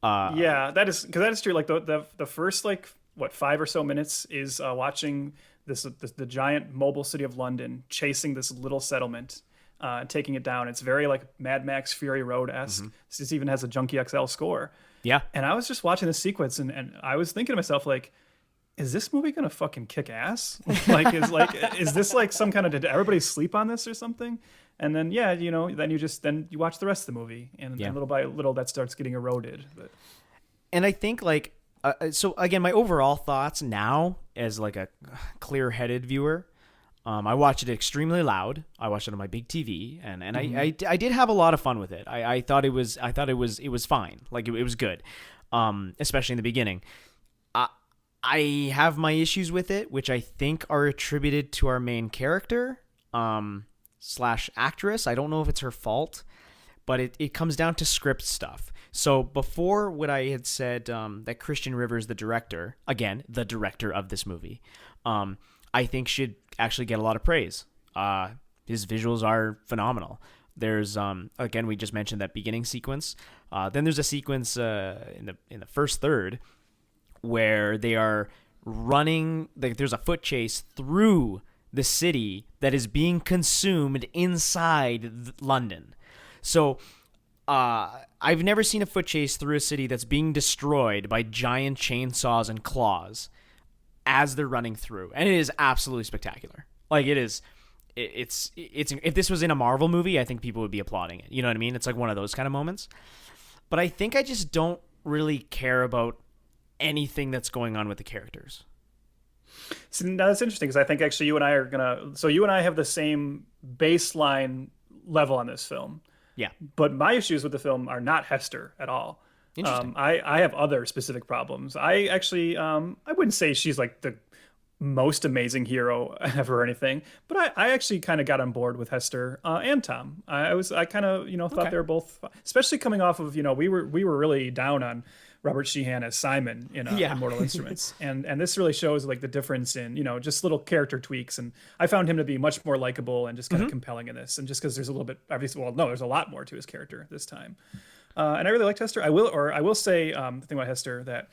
That is true. Like the first 5 or so minutes is watching the giant mobile city of London chasing this little settlement. Taking it down. It's very like Mad Max Fury Road-esque. This even has a Junkie XL score. Yeah. And I was just watching this sequence and I was thinking to myself, like, is this movie gonna fucking kick ass? Is this like some kind of, did everybody sleep on this or something? And then then you watch the rest of the movie, and little by little that starts getting eroded. But and I think so again, my overall thoughts now as like a clear-headed viewer. I watched it extremely loud. I watched it on my big TV, and I did have a lot of fun with it. I thought it was fine. Like it was good, especially in the beginning. I have my issues with it, which I think are attributed to our main character / actress. I don't know if it's her fault, but it comes down to script stuff. So before what I had said, that Christian Rivers, the director of this movie, I think should actually get a lot of praise. His visuals are phenomenal. There's again, we just mentioned that beginning sequence. Then there's a sequence in the first third where they are running. There's a foot chase through the city that is being consumed inside London. So I've never seen a foot chase through a city that's being destroyed by giant chainsaws and claws as they're running through, and it is absolutely spectacular. Like it is, it's if this was in a Marvel movie, I think people would be applauding it. You know what I mean? It's like one of those kind of moments. But I think I just don't really care about anything that's going on with the characters. So now that's interesting, because I think actually you and I have the same baseline level on this film. Yeah. But my issues with the film are not Hester at all. Interesting. I have other specific problems. I actually, I wouldn't say she's like the most amazing hero ever or anything, but I actually kind of got on board with Hester and Tom. I kind of thought they were both, especially coming off of we were really down on Robert Sheehan as Simon in Mortal Instruments, and this really shows like the difference in just little character tweaks, and I found him to be much more likable and just kind of compelling in this, and just because there's a little bit there's a lot more to his character this time. And I really liked Hester. I will say the thing about Hester that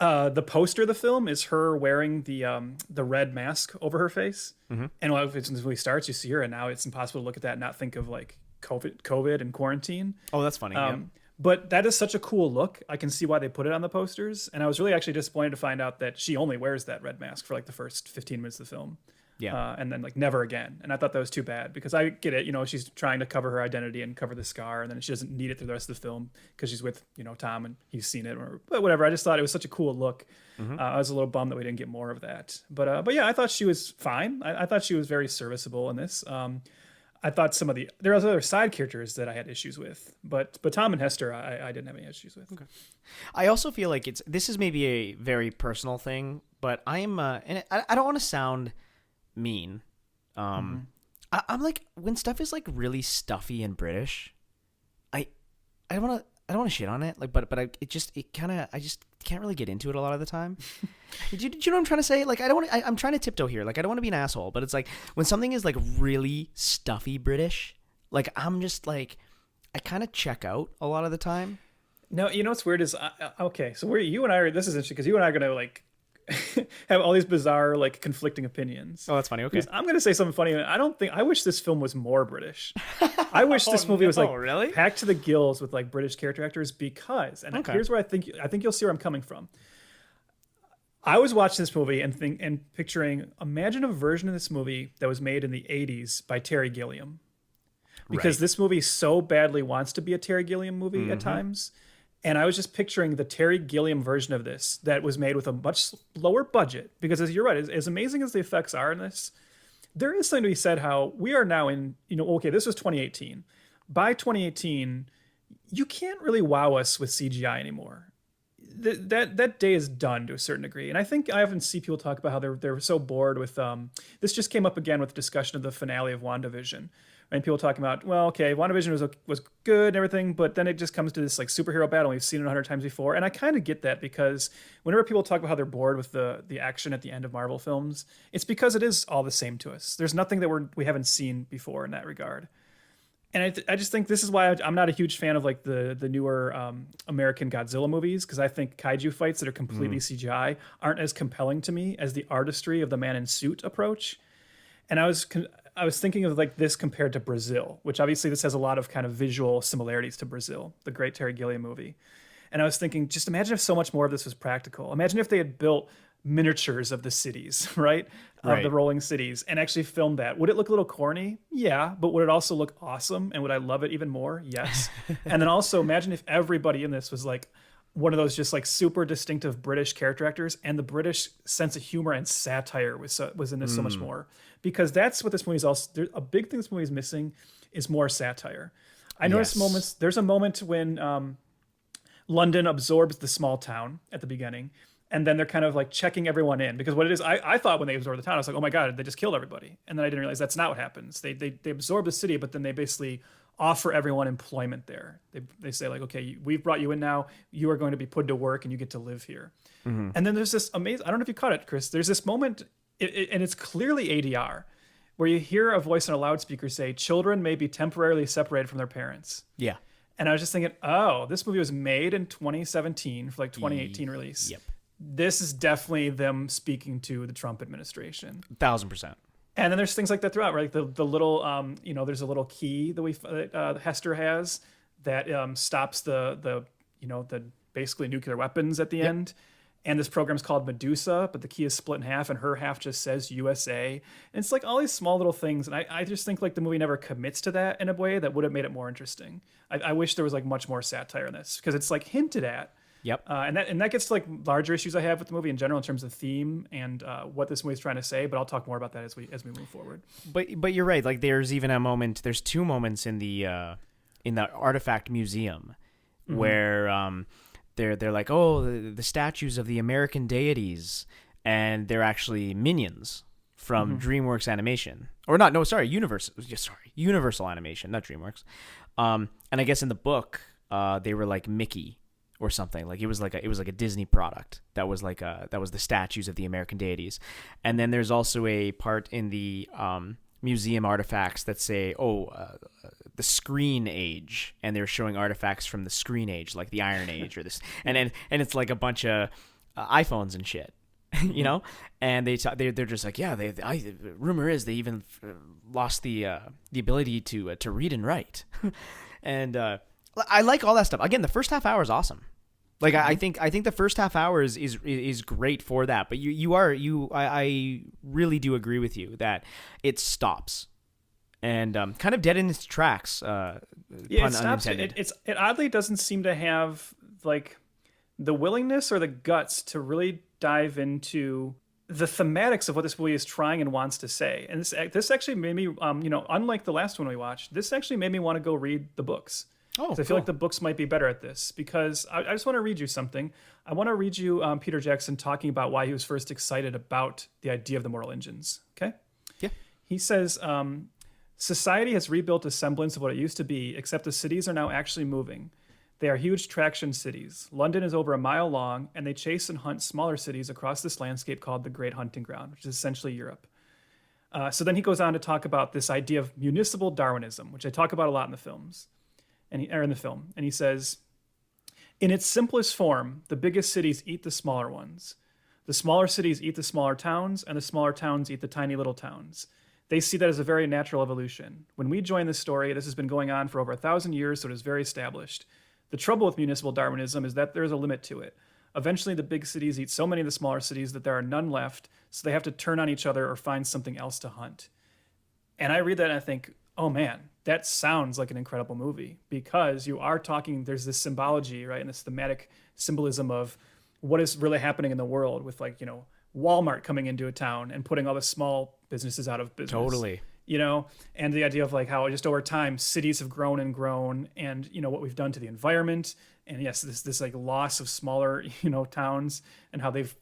The poster of the film is her wearing the red mask over her face. Mm-hmm. And when the movie starts, you see her, and now it's impossible to look at that and not think of like COVID and quarantine. Oh, that's funny. Yeah. But that is such a cool look. I can see why they put it on the posters. And I was really actually disappointed to find out that she only wears that red mask for like the first 15 minutes of the film. Yeah. And then like never again. And I thought that was too bad because I get it. You know, she's trying to cover her identity and cover the scar. And then she doesn't need it through the rest of the film because she's with, you know, Tom and he's seen it but whatever. I just thought it was such a cool look. Mm-hmm. I was a little bummed that we didn't get more of that. But yeah, I thought she was fine. I thought she was very serviceable in this. I thought there was other side characters that I had issues with, but Tom and Hester, I didn't have any issues with. Okay. I also feel like this is maybe a very personal thing, but I'm and I don't want to sound mean. I'm like, when stuff is like really stuffy and British, I don't want to shit on it. Like, but I just can't really get into it a lot of the time. Do you know what I'm trying to say? Like, I'm trying to tiptoe here. Like, I don't want to be an asshole, but it's like when something is like really stuffy British, like I'm just like, I kind of check out a lot of the time. No, you know what's weird is, okay, so you and I are, this is interesting because you and I are going to like have all these bizarre like conflicting opinions. Oh, that's funny. Okay. I'm going to say something funny. I wish this film was more British. I wish this movie was like really packed to the gills with like British character actors because, and here's where I think you'll see where I'm coming from. I was watching this movie and picturing, imagine a version of this movie that was made in the 80s by Terry Gilliam. Because this movie so badly wants to be a Terry Gilliam movie at times. And I was just picturing the Terry Gilliam version of this that was made with a much lower budget. Because you're right, as amazing as the effects are in this, there is something to be said how we are now in, okay, this was 2018. By 2018, you can't really wow us with CGI anymore. That day is done to a certain degree. And I think I often see people talk about how they're so bored with, this just came up again with the discussion of the finale of WandaVision. And people talking about, well, okay, WandaVision was good and everything, but then it just comes to this like superhero battle. We've seen it 100 times before. And I kind of get that because whenever people talk about how they're bored with the action at the end of Marvel films, it's because it is all the same to us. There's nothing that we haven't seen before in that regard. And I just think this is why I'm not a huge fan of like the newer American Godzilla movies, because I think kaiju fights that are completely CGI aren't as compelling to me as the artistry of the man in suit approach. And I was thinking of like this compared to Brazil, which obviously this has a lot of kind of visual similarities to Brazil, the great Terry Gilliam movie. And I was thinking, just imagine if so much more of this was practical. Imagine if they had built miniatures of the cities, right? Of the rolling cities and actually filmed that. Would it look a little corny? Yeah. But would it also look awesome? And would I love it even more? Yes. And then also imagine if everybody in this was like one of those just like super distinctive British character actors, and the British sense of humor and satire was in this so much more, because that's what this movie is also. A big thing this movie is missing is more satire. I noticed moments. There's a moment when London absorbs the small town at the beginning, and then they're kind of like checking everyone in, because what it is, I thought when they absorbed the town, I was like, oh my God, they just killed everybody. And then I didn't realize that's not what happens. They absorb the city, but then they basically offer everyone employment there. They say like, okay, we've brought you in now. You are going to be put to work and you get to live here. Mm-hmm. And then there's this amazing, I don't know if you caught it, Chris, there's this moment, and it's clearly ADR, where you hear a voice on a loudspeaker say, children may be temporarily separated from their parents. Yeah. And I was just thinking, oh, this movie was made in 2017 for like 2018 release. Yep. This is definitely them speaking to the Trump administration. 1,000%. And then there's things like that throughout, right? Like the little, there's a little key that Hester has that stops the basically nuclear weapons at the end. And this program's called Medusa, but the key is split in half, and her half just says USA. And it's like all these small little things, and I just think like the movie never commits to that in a way that would have made it more interesting. I wish there was like much more satire in this, because it's like hinted at. Yep. And that gets to like larger issues I have with the movie in general in terms of theme and what this movie's trying to say. But I'll talk more about that as we move forward. But you're right. Like there's even a moment. There's two moments in the artifact museum where they're like, oh, the statues of the American deities, and they're actually minions from DreamWorks Animation, or not? No, sorry, Universal Animation, not DreamWorks. And I guess in the book, they were like Mickey or something. Like it was like a Disney product that was the statues of the American deities. And then there's also a part in the museum artifacts that say, the Screen Age, and they're showing artifacts from the Screen Age, like the Iron Age or this, and it's like a bunch of iPhones and shit, you know, and they're just like, yeah, rumor is they even lost the ability to read and write, and I like all that stuff. Again, the first half hour is awesome. Like I think the first half hour is great for that, but I really do agree with you that it stops and kind of dead in its tracks. Yeah, it stops. It oddly doesn't seem to have like the willingness or the guts to really dive into the thematics of what this movie is trying and wants to say. And this actually made me, unlike the last one we watched, this actually made me want to go read the books. Oh, cool. I feel like the books might be better at this because I just want to read you something. I want to read you Peter Jackson talking about why he was first excited about the idea of the mortal engines. Okay? Yeah. He says, society has rebuilt a semblance of what it used to be, except the cities are now actually moving. They are huge traction cities. London is over a mile long, and they chase and hunt smaller cities across this landscape called the Great Hunting Ground, which is essentially Europe. So then he goes on to talk about this idea of municipal Darwinism, which I talk about a lot in the films. In the film, and he says, in its simplest form, the biggest cities eat the smaller ones. The smaller cities eat the smaller towns, and the smaller towns eat the tiny little towns. They see that as a very natural evolution. When we join this story, this has been going on for over 1,000 years, so it is very established. The trouble with municipal Darwinism is that there is a limit to it. Eventually, the big cities eat so many of the smaller cities that there are none left, so they have to turn on each other or find something else to hunt. And I read that and I think, oh man, that sounds like an incredible movie because you are talking, there's this symbology, right? And this thematic symbolism of what is really happening in the world with Walmart coming into a town and putting all the small businesses out of business. Totally. And the idea of how just over time cities have grown and what we've done to the environment. And yes, this loss of smaller, towns and how they've,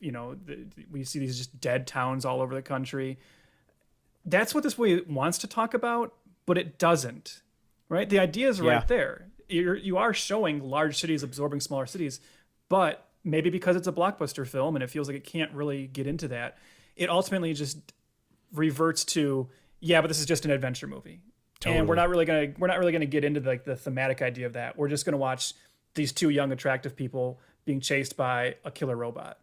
we see these just dead towns all over the country. That's what this movie wants to talk about, but it doesn't, right? The idea is right there. You are showing large cities absorbing smaller cities, but maybe because it's a blockbuster film and it feels like it can't really get into that, it ultimately just reverts to, but this is just an adventure movie. Totally. And we're not really gonna get into the thematic idea of that. We're just gonna watch these two young, attractive people being chased by a killer robot.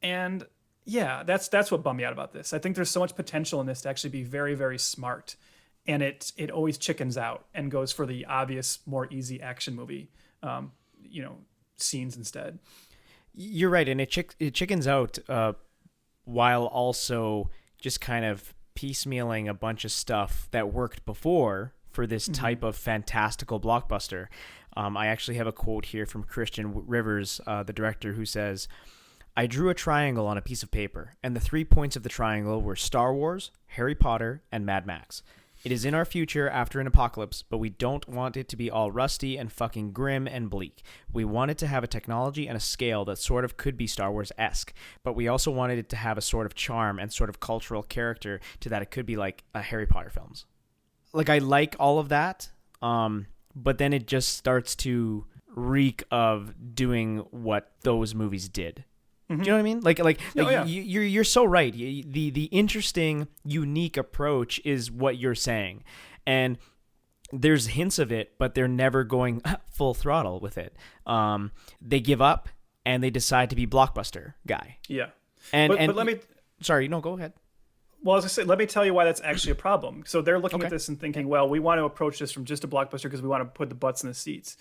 And that's what bummed me out about this. I think there's so much potential in this to actually be very, very smart. And it always chickens out and goes for the obvious, more easy action movie, scenes instead. You're right, and it chickens out while also just kind of piecemealing a bunch of stuff that worked before for this type of fantastical blockbuster. I actually have a quote here from Christian Rivers, the director, who says, "I drew a triangle on a piece of paper, and the 3 points of the triangle were Star Wars, Harry Potter, and Mad Max. It is in our future after an apocalypse, but we don't want it to be all rusty and fucking grim and bleak. We wanted to have a technology and a scale that sort of could be Star Wars-esque, but we also wanted it to have a sort of charm and sort of cultural character to that it could be like a Harry Potter films." I like all of that, but then it just starts to reek of doing what those movies did. Do you know what I mean? You're so right. The interesting, unique approach is what you're saying, and there's hints of it, but they're never going full throttle with it. They give up and they decide to be blockbuster guy. Yeah, but let me. Sorry, no, go ahead. Well, as I say, let me tell you why that's actually a problem. So they're looking at this and thinking, well, we want to approach this from just a blockbuster because we want to put the butts in the seats.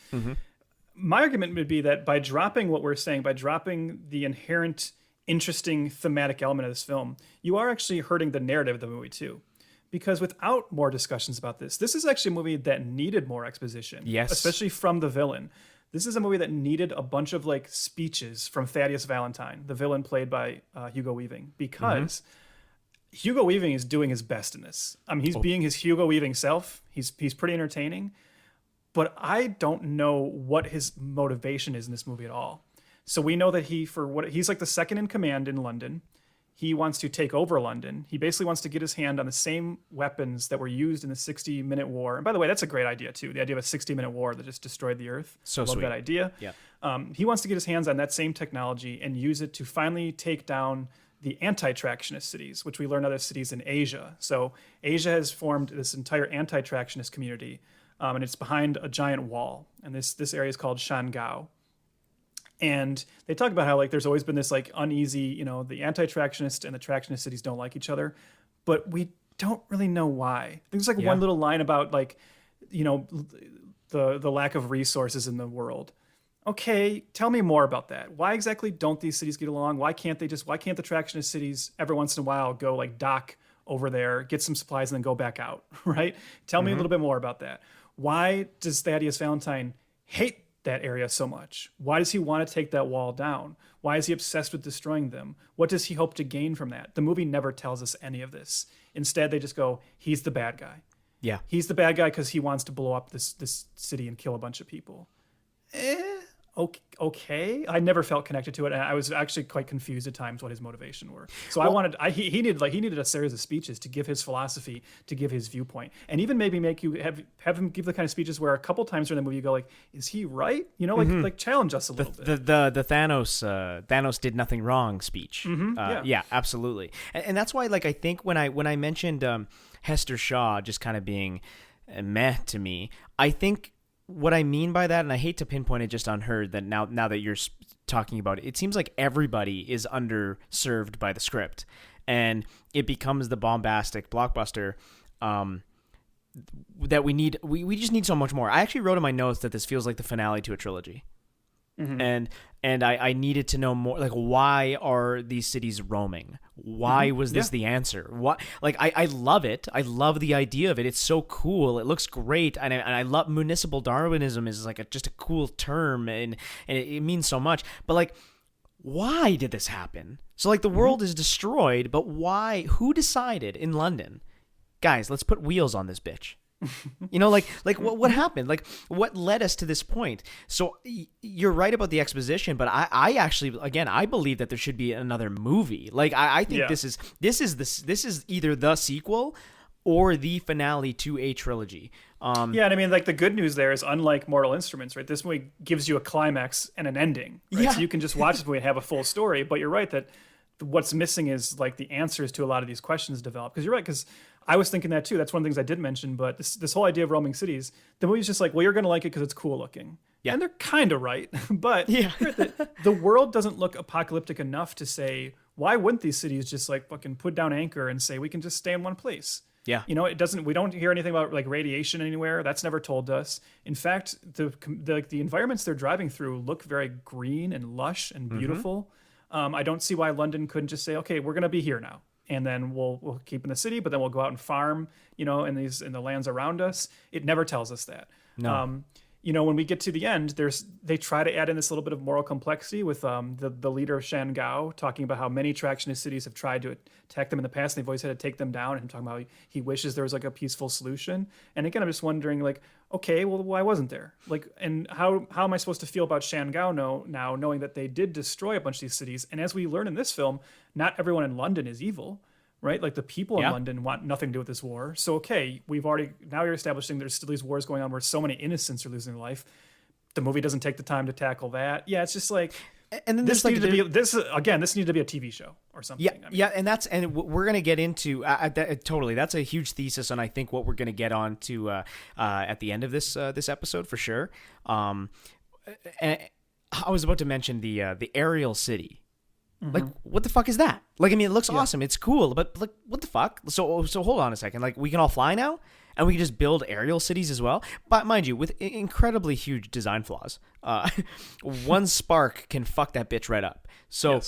My argument would be that by dropping what we're saying, by dropping the inherent interesting thematic element of this film, you are actually hurting the narrative of the movie too. Because without more discussions about this is actually a movie that needed more exposition. Yes. Especially from the villain. This is a movie that needed a bunch of speeches from Thaddeus Valentine, the villain played by Hugo Weaving, because Hugo Weaving is doing his best in this. I mean, he's being his Hugo Weaving self. He's pretty entertaining. But I don't know what his motivation is in this movie at all. So we know that he's the second in command in London. He wants to take over London. He basically wants to get his hand on the same weapons that were used in the 60-minute war. And by the way, that's a great idea too. The idea of a 60-minute war that just destroyed the Earth. I love that idea. Yeah. He wants to get his hands on that same technology and use it to finally take down the anti-tractionist cities, which we learn other cities in Asia. So Asia has formed this entire anti-tractionist community. And it's behind a giant wall. And this area is called Shangao. And they talk about how like there's always been this like uneasy, the anti-tractionist and the tractionist cities don't like each other, but we don't really know why. I think there's like one little line about like, the lack of resources in the world. Okay, tell me more about that. Why exactly don't these cities get along? Why can't the tractionist cities every once in a while go like dock over there, get some supplies, and then go back out, right? Tell me a little bit more about that. Why does Thaddeus Valentine hate that area so much? Why does he want to take that wall down? Why is he obsessed with destroying them? What does he hope to gain from that? The movie never tells us any of this. Instead, they just go, he's the bad guy. Yeah. He's the bad guy because he wants to blow up this city and kill a bunch of people. Okay. I never felt connected to it, and I was actually quite confused at times what his motivation were. So he needed a series of speeches to give his philosophy, to give his viewpoint, and even maybe make you have him give the kind of speeches where a couple times during the movie you go like, is he right? Like challenge us a little bit. The Thanos did nothing wrong speech. Yeah, absolutely, and that's why like I think when I mentioned Hester Shaw just kind of being meh to me, I think. What I mean by that, and I hate to pinpoint it just on her, that now that you're talking about it, it seems like everybody is underserved by the script, and it becomes the bombastic blockbuster that we need. We just need so much more. I actually wrote in my notes that this feels like the finale to a trilogy. And I needed to know more, like, why are these cities roaming? Why was this the answer? What, like, I love it. I love the idea of it. It's so cool. It looks great. And I love municipal Darwinism is like just a cool term, and it means so much. But like, why did this happen? So like the world is destroyed, but why? Who decided in London, guys, let's put wheels on this bitch? What happened? Like, what led us to this point? So you're right about the exposition, but I actually, again, I believe that there should be another movie. Like, I think this is either the sequel or the finale to a trilogy. And I mean, like, the good news there is, unlike Mortal Instruments, right? This movie gives you a climax and an ending, right? So you can just watch this movie and have a full story. But you're right that what's missing is like the answers to a lot of these questions develop. Because you're right, because I was thinking that too. That's one of the things I did mention. But this whole idea of roaming cities, the movie's just like, well, you're going to like it because it's cool looking. Yeah. And they're kind of right. But the world doesn't look apocalyptic enough to say, why wouldn't these cities just like fucking put down anchor and say we can just stay in one place? Yeah. It doesn't. We don't hear anything about like radiation anywhere. That's never told to us. In fact, the environments they're driving through look very green and lush and beautiful. I don't see why London couldn't just say, okay, we're going to be here now. And then we'll keep in the city, but then we'll go out and farm, in the lands around us. It never tells us that. No. When we get to the end, they try to add in this little bit of moral complexity with the leader of Shangao talking about how many tractionist cities have tried to attack them in the past, and they've always had to take them down, and him talking about how he wishes there was like a peaceful solution. And again, I'm just wondering, like, okay, well, why wasn't there? Like, and how am I supposed to feel about Shangao now, knowing that they did destroy a bunch of these cities? And as we learn in this film, not everyone in London is evil, right? Like, the people in London want nothing to do with this war. So, okay, now you're establishing there's still these wars going on where so many innocents are losing their life. The movie doesn't take the time to tackle that. Yeah, it's just like, and then this needed to be a TV show or something. Yeah, and we're gonna get into totally. That's a huge thesis, and I think what we're gonna get on to at the end of this episode for sure. And I was about to mention the aerial city. Like, what the fuck is that? Like, I mean, it looks awesome. It's cool, but like, what the fuck? So hold on a second. Like, we can all fly now, and we can just build aerial cities as well. But mind you, with incredibly huge design flaws, one spark can fuck that bitch right up. So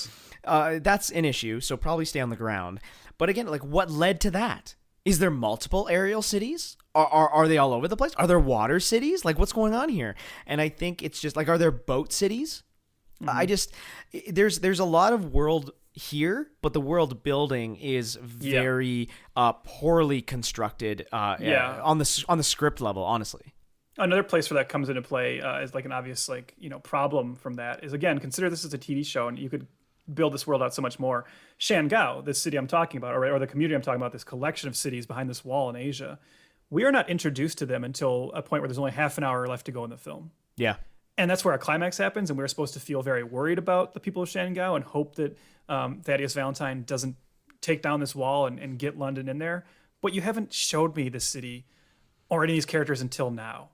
that's an issue. So probably stay on the ground. But again, like, what led to that? Is there multiple aerial cities? Are they all over the place? Are there water cities? Like, what's going on here? And I think it's just like, are there boat cities? There's a lot of world here, but the world building is very poorly constructed on the script level, honestly. Another place where that comes into play is like an obvious problem from that is, again, consider this as a TV show and you could build this world out so much more. Shangao, this city I'm talking about, or the community I'm talking about, this collection of cities behind this wall in Asia, we are not introduced to them until a point where there's only half an hour left to go in the film. Yeah. And that's where our climax happens, and we're supposed to feel very worried about the people of Shangao and hope that Thaddeus Valentine doesn't take down this wall and get London in there. But you haven't showed me this city or any of these characters until now.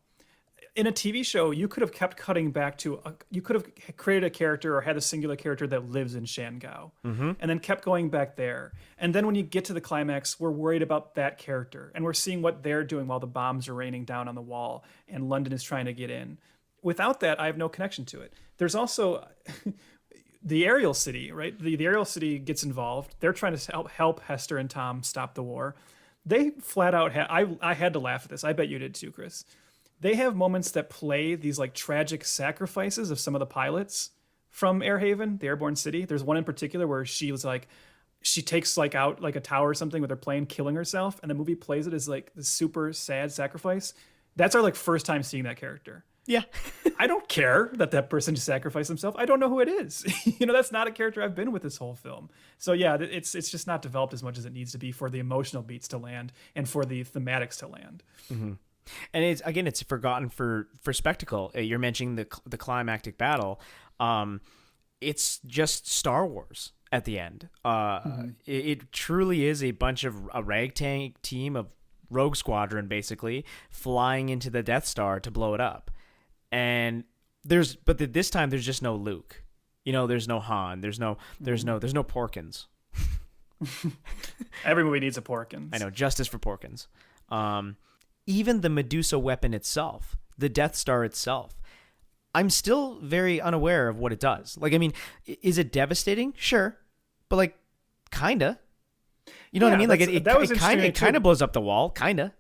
in a TV show, you could have kept cutting back to you could have created a character or had a singular character that lives in Shanghai, and then kept going back there. And then when you get to the climax, we're worried about that character, and we're seeing what they're doing while the bombs are raining down on the wall, and London is trying to get in. Without that, I have no connection to it. There's also the Ariel City, right? The Ariel City gets involved. They're trying to help Hester and Tom stop the war. They flat out I had to laugh at this. I bet you did too, Chris. They have moments that play these like tragic sacrifices of some of the pilots from Airhaven, the airborne city. There's one in particular where she takes like out like a tower or something with her plane, killing herself, and the movie plays it as like the super sad sacrifice. That's our like first time seeing that character. Yeah. I don't care that person just sacrificed himself. I don't know who it is. That's not a character I've been with this whole film. So yeah, it's just not developed as much as it needs to be for the emotional beats to land and for the thematics to land. Mm-hmm. And it's forgotten for spectacle. You're mentioning the climactic battle. It's just Star Wars at the end. It truly is a bunch of a ragtag team of Rogue Squadron, basically flying into the Death Star to blow it up. And this time there's just no Luke. There's no Han. There's no Porkins. Every movie needs a Porkins. I know, justice for Porkins. Even the Medusa weapon itself, the Death Star itself, I'm still very unaware of what it does. Like, I mean, is it devastating? Sure. But like, kinda. You know what I mean? Like it kind of blows up the wall, kinda.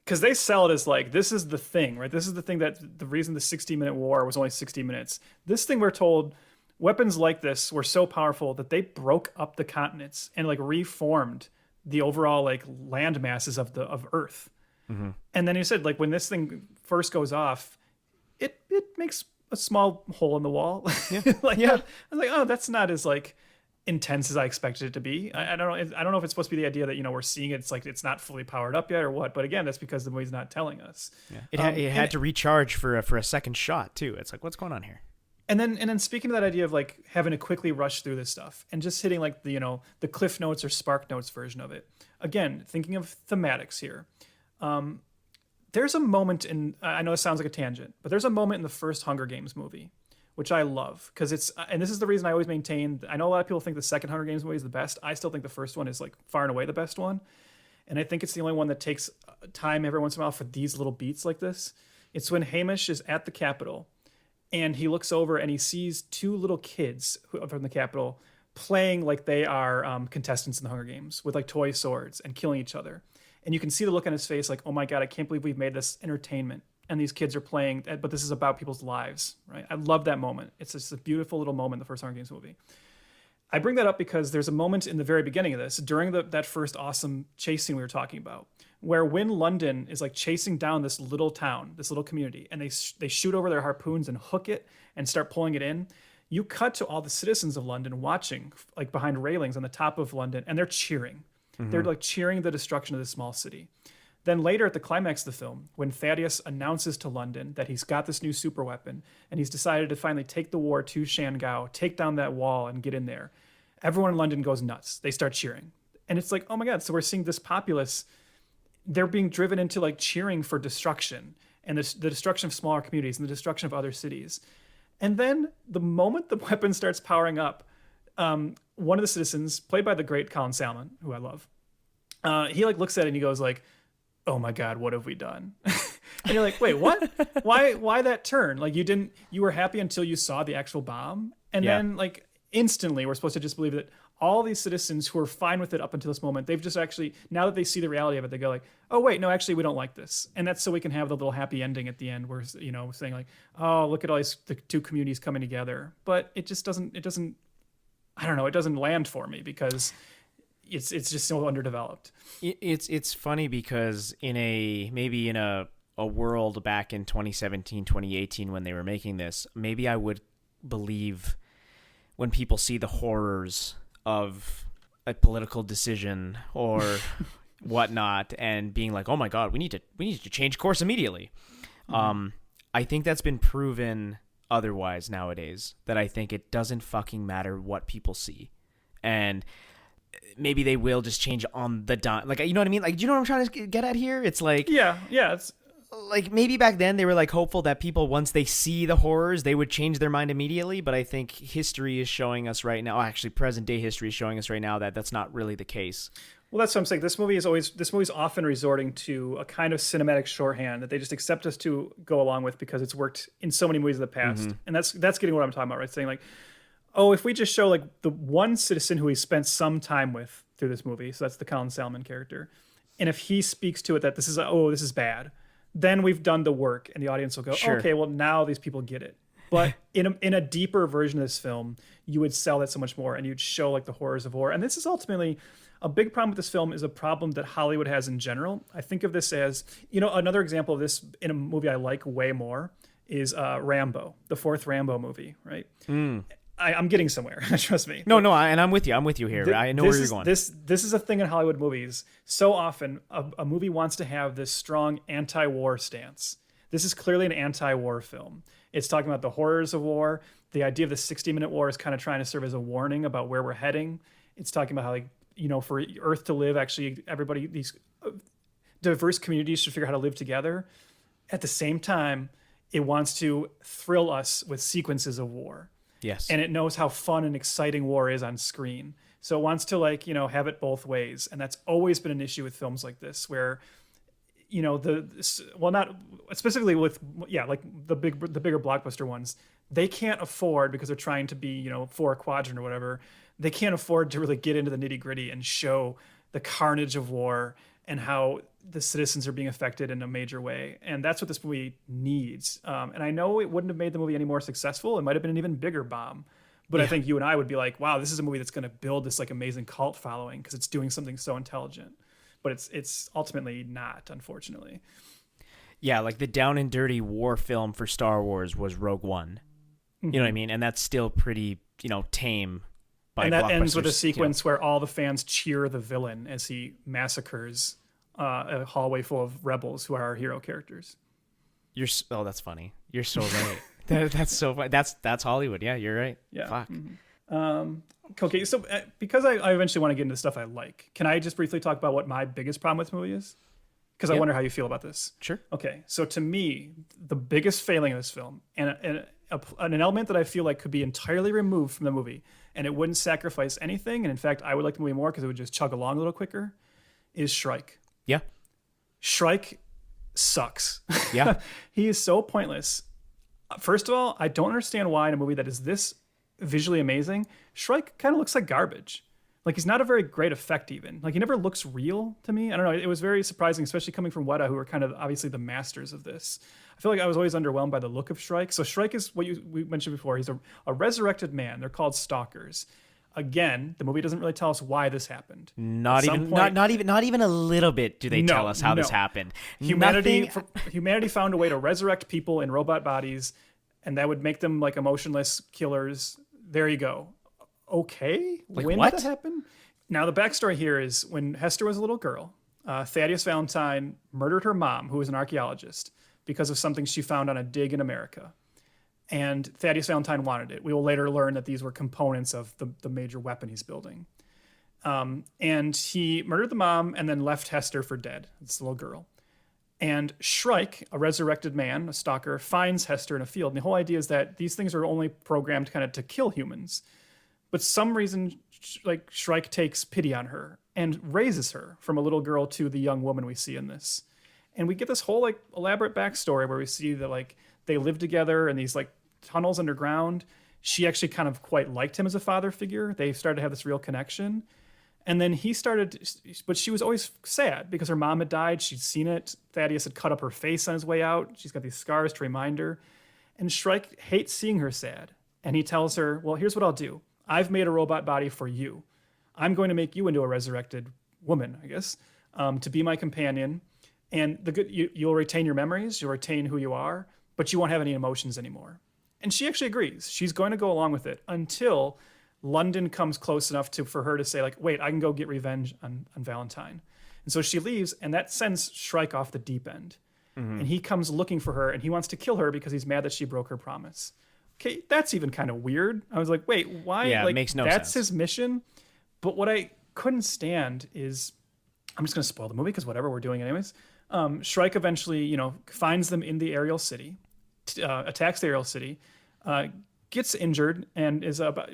Because they sell it as like, this is the thing, right? This is the thing that the reason the 60-minute war was only 60 minutes. This thing, we're told, weapons like this were so powerful that they broke up the continents and like reformed the overall like land masses of Earth. Mm-hmm. And then you said, like, when this thing first goes off, it makes a small hole in the wall. Yeah. I was like, oh, that's not as like intense as I expected it to be. I don't know if it's supposed to be the idea that we're seeing it. It's like it's not fully powered up yet or what. But again, that's because the movie's not telling us. Yeah. It had to recharge for a second shot too. It's like, what's going on here? And then speaking of that idea of like having to quickly rush through this stuff and just hitting like the Cliff Notes or Spark Notes version of it. Again, thinking of thematics here. There's a moment I know it sounds like a tangent, but there's a moment in the first Hunger Games movie, which I love because and this is the reason I always maintain, I know a lot of people think the second Hunger Games movie is the best. I still think the first one is like far and away the best one. And I think it's the only one that takes time every once in a while for these little beats like this. It's when Hamish is at the Capitol and he looks over and he sees two little kids from the Capitol playing like they are contestants in the Hunger Games with like toy swords and killing each other. And you can see the look on his face like, oh my God, I can't believe we've made this entertainment. And these kids are playing, but this is about people's lives, right? I love that moment. It's just a beautiful little moment in the first Hunger Games movie. I bring that up because there's a moment in the very beginning of this, during that first awesome chase scene we were talking about, where when London is like chasing down this little town, this little community, and they shoot over their harpoons and hook it and start pulling it in, you cut to all the citizens of London watching, like behind railings on the top of London, and they're cheering. Mm-hmm. They're like cheering the destruction of this small city. Then later at the climax of the film, when Thaddeus announces to London that he's got this new super weapon and he's decided to finally take the war to Shanghai, take down that wall and get in there, everyone in London goes nuts. They start cheering. And it's like, oh my God, so we're seeing this populace, they're being driven into like cheering for destruction and the destruction of smaller communities and the destruction of other cities. And then the moment the weapon starts powering up, one of the citizens, played by the great Colin Salmon, who I love, he like looks at it and he goes like, oh my God, what have we done? And you're like, wait, what? Why that turn? Like you were happy until you saw the actual bomb. And then like instantly we're supposed to just believe that all these citizens who are fine with it up until this moment, they've just actually, now that they see the reality of it, they go like, oh wait, no, actually we don't like this. And that's so we can have the little happy ending at the end where, saying like, oh, look at all the two communities coming together. But it doesn't, I don't know, it doesn't land for me because it's just so underdeveloped. It's funny because in a world back in 2017, 2018 when they were making this, maybe I would believe when people see the horrors of a political decision or whatnot and being like, oh my God, we need to change course immediately. Mm-hmm. I think that's been proven otherwise nowadays, that I think it doesn't fucking matter what people see. And maybe they will just change on the dime. Like, you know what I mean? Like, do you know what I'm trying to get at here? It's like... Yeah. It's like maybe back then they were like hopeful that people, once they see the horrors, they would change their mind immediately. But I think history is showing us right now, actually present day history is showing us right now that that's not really the case. Well, that's what I'm saying. This movie's often resorting to a kind of cinematic shorthand that they just accept us to go along with because it's worked in so many movies in the past. And that's getting what I'm talking about, right? Saying like, oh, if we just show like the one citizen who he spent some time with through this movie, so that's the Colin Salmon character, and if he speaks to it that this is bad, then we've done the work, and the audience will go, Sure. okay, well now these people get it. But in a deeper version of this film, you would sell that so much more, and you'd show like the horrors of war. And this is ultimately a big problem with this film, is a problem that Hollywood has in general. I think of this as, another example of this in a movie I like way more is Rambo, the fourth Rambo movie, right? I'm getting somewhere, trust me. No, and I'm with you here. I know where you're going. This is a thing in Hollywood movies. So often, a movie wants to have this strong anti-war stance. This is clearly an anti-war film. It's talking about the horrors of war. The idea of the 60-minute war is kind of trying to serve as a warning about where we're heading. It's talking about how, for Earth to live, actually, everybody, these diverse communities should figure out how to live together. At the same time, it wants to thrill us with sequences of war. Yes. And it knows how fun and exciting war is on screen. So it wants to have it both ways. And that's always been an issue with films like this, where, not specifically with, like the bigger blockbuster ones, they can't afford, because they're trying to be, for a quadrant or whatever, they can't afford to really get into the nitty gritty and show the carnage of war and how the citizens are being affected in a major way. And that's what this movie needs. And I know it wouldn't have made the movie any more successful. It might have been an even bigger bomb. But I think you and I would be like, wow, this is a movie that's going to build this like amazing cult following because it's doing something so intelligent. But it's ultimately not, unfortunately. Yeah, like the down and dirty war film for Star Wars was Rogue One. You know what I mean? And that's still pretty, tame. And that ends with a sequence where all the fans cheer the villain as he massacres a hallway full of rebels who are our hero characters. That's funny. You're so right. That's so funny. That's Hollywood. Yeah, you're right. Yeah. Fuck. Okay, so because I eventually want to get into the stuff I like, can I just briefly talk about what my biggest problem with the movie is? Because I wonder how you feel about this. Sure. Okay, so to me, the biggest failing of this film, and an element that I feel like could be entirely removed from the movie, and it wouldn't sacrifice anything, and in fact, I would like the movie more because it would just chug along a little quicker, is Shrike. Yeah. Shrike sucks. Yeah. He is so pointless. First of all, I don't understand why in a movie that is this visually amazing, Shrike kind of looks like garbage. Like, he's not a very great effect even. Like, he never looks real to me. I don't know. It was very surprising, especially coming from Weta, who are kind of obviously the masters of this. I feel like I was always underwhelmed by the look of Shrike. So Shrike is what we mentioned before. He's a resurrected man. They're called stalkers. Again, the movie doesn't really tell us why this happened. Not even a little bit do they tell us how this happened. Humanity found a way to resurrect people in robot bodies, and that would make them like emotionless killers. There you go. Okay, like, when what? did that happen? Now, the backstory here is when Hester was a little girl, Thaddeus Valentine murdered her mom, who was an archaeologist, because of something she found on a dig in America. And Thaddeus Valentine wanted it. We will later learn that these were components of the major weapon he's building. And he murdered the mom and then left Hester for dead, this little girl. And Shrike, a resurrected man, a stalker, finds Hester in a field. And the whole idea is that these things are only programmed kind of to kill humans. But some reason, like, Shrike takes pity on her and raises her from a little girl to the young woman we see in this. And we get this whole, like, elaborate backstory where we see that, like, they live together in these, like, tunnels underground. She actually kind of quite liked him as a father figure. They started to have this real connection. And then but she was always sad because her mom had died. She'd seen it. Thaddeus had cut up her face on his way out. She's got these scars to remind her. And Shrike hates seeing her sad. And he tells her, well, here's what I'll do. I've made a robot body for you. I'm going to make you into a resurrected woman, I guess, to be my companion. And you'll retain your memories, you'll retain who you are, but you won't have any emotions anymore. And she actually agrees. She's going to go along with it until London comes close enough for her to say, like, wait, I can go get revenge on Valentine. And so she leaves, and that sends Shrike off the deep end. Mm-hmm. And he comes looking for her, and he wants to kill her because he's mad that she broke her promise. Okay, that's even kind of weird. I was like, wait, why? Yeah, like, it makes no that's sense. his mission. But what I couldn't stand is, I'm just going to spoil the movie because whatever, we're doing anyways. Shrike eventually, finds them in the aerial city, attacks the aerial city, gets injured, and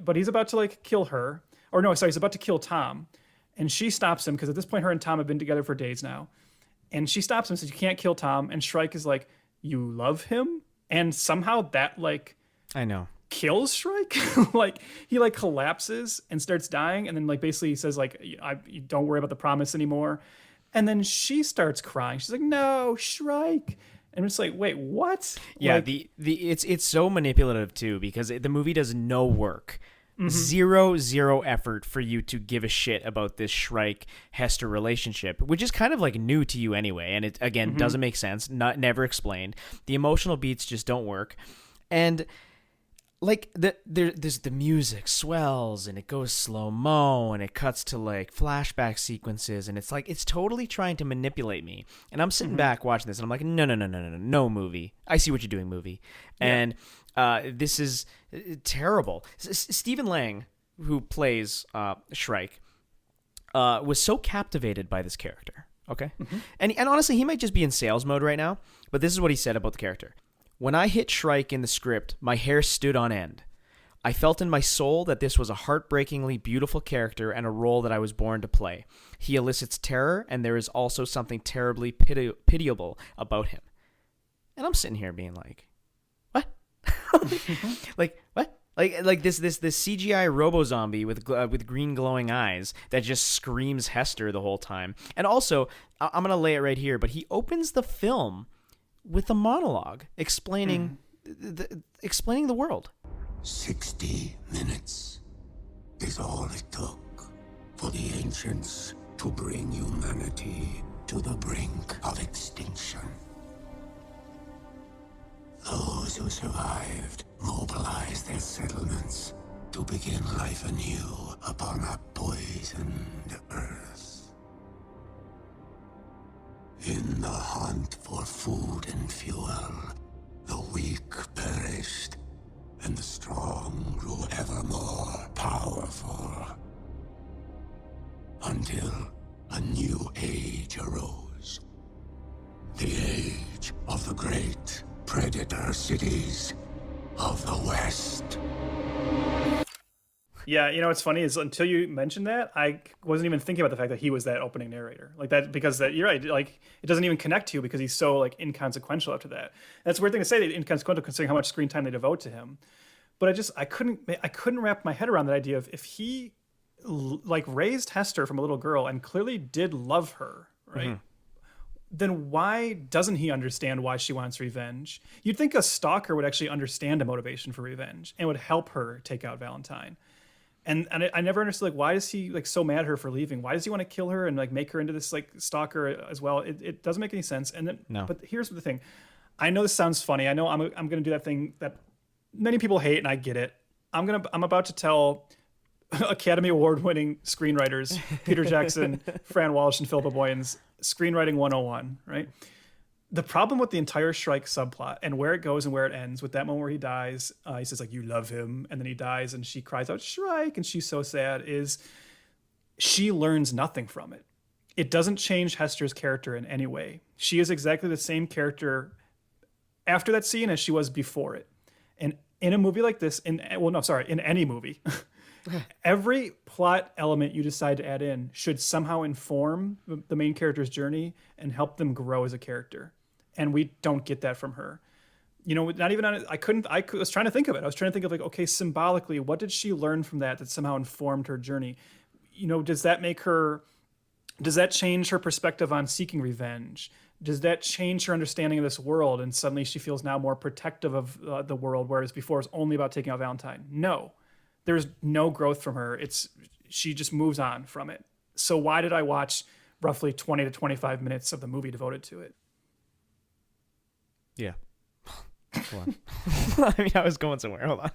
but he's about to like kill her. Or no, sorry, he's about to kill Tom. And she stops him because at this point her and Tom have been together for days now. And she stops him and says, you can't kill Tom. And Shrike is like, you love him? And somehow that like... I know. Kills Shrike. Like he like collapses and starts dying. And then like basically he says like, you don't worry about the promise anymore. And then she starts crying. She's like, no, Shrike. And it's like, wait, what? Yeah, like, it's so manipulative too, because the movie does no work. Mm-hmm. Zero effort for you to give a shit about this Shrike-Hester relationship, which is kind of like new to you anyway, and it again doesn't make sense, never explained. The emotional beats just don't work, and like there's the music swells and it goes slow-mo and it cuts to like flashback sequences, and it's like it's totally trying to manipulate me. And I'm sitting back watching this and I'm like, no movie. I see what you're doing, movie. Yeah. And this is terrible. Stephen Lang, who plays Shrike, was so captivated by this character. Okay, and honestly, he might just be in sales mode right now. But this is what he said about the character. When I hit Shrike in the script, my hair stood on end. I felt in my soul that this was a heartbreakingly beautiful character and a role that I was born to play. He elicits terror, and there is also something terribly pitiable about him. And I'm sitting here being like, what? Like, what? Like this CGI robo-zombie with green glowing eyes that just screams Hester the whole time. And also, I'm going to lay it right here, but he opens the film with a monologue explaining the world. 60 minutes is all it took for the ancients to bring humanity to the brink of extinction. Those who survived mobilized their settlements to begin life anew upon a poisoned earth. In the hunt for food and fuel, the weak perished, and the strong grew ever more powerful. Until a new age arose. The age of the great predator cities of the West. Yeah, what's funny is until you mentioned that, I wasn't even thinking about the fact that he was that opening narrator. Like that, because that you're right. Like it doesn't even connect to you because he's so like inconsequential after that. That's a weird thing to say, that inconsequential considering how much screen time they devote to him. But I couldn't wrap my head around that idea of if he like raised Hester from a little girl and clearly did love her, right? Then why doesn't he understand why she wants revenge? You'd think a stalker would actually understand a motivation for revenge and would help her take out Valentine. And I never understood, like, why is he like so mad at her for leaving? Why does he want to kill her and like make her into this like stalker as well? It doesn't make any sense. And then, no. But here's the thing. I know this sounds funny. I know I'm going to do that thing that many people hate, and I get it. I'm about to tell Academy Award winning screenwriters Peter Jackson, Fran Walsh, and Philip Boyan's screenwriting 101, right? The problem with the entire Shrike subplot and where it goes and where it ends, with that moment where he dies, he says like, you love him, and then he dies and she cries out Shrike and she's so sad, is she learns nothing from it. It doesn't change Hester's character in any way. She is exactly the same character after that scene as she was before it. And in a movie like this, in any movie, every plot element you decide to add in should somehow inform the main character's journey and help them grow as a character. And we don't get that from her. Not even on it. I was trying to think of it. I was trying to think of like, okay, symbolically, what did she learn from that somehow informed her journey? Does that change her perspective on seeking revenge? Does that change her understanding of this world? And suddenly she feels now more protective of the world, whereas before it was only about taking out Valentine. No, there's no growth from her. She just moves on from it. So why did I watch roughly 20 to 25 minutes of the movie devoted to it? Yeah. Hold on. I mean, I was going somewhere. Hold on.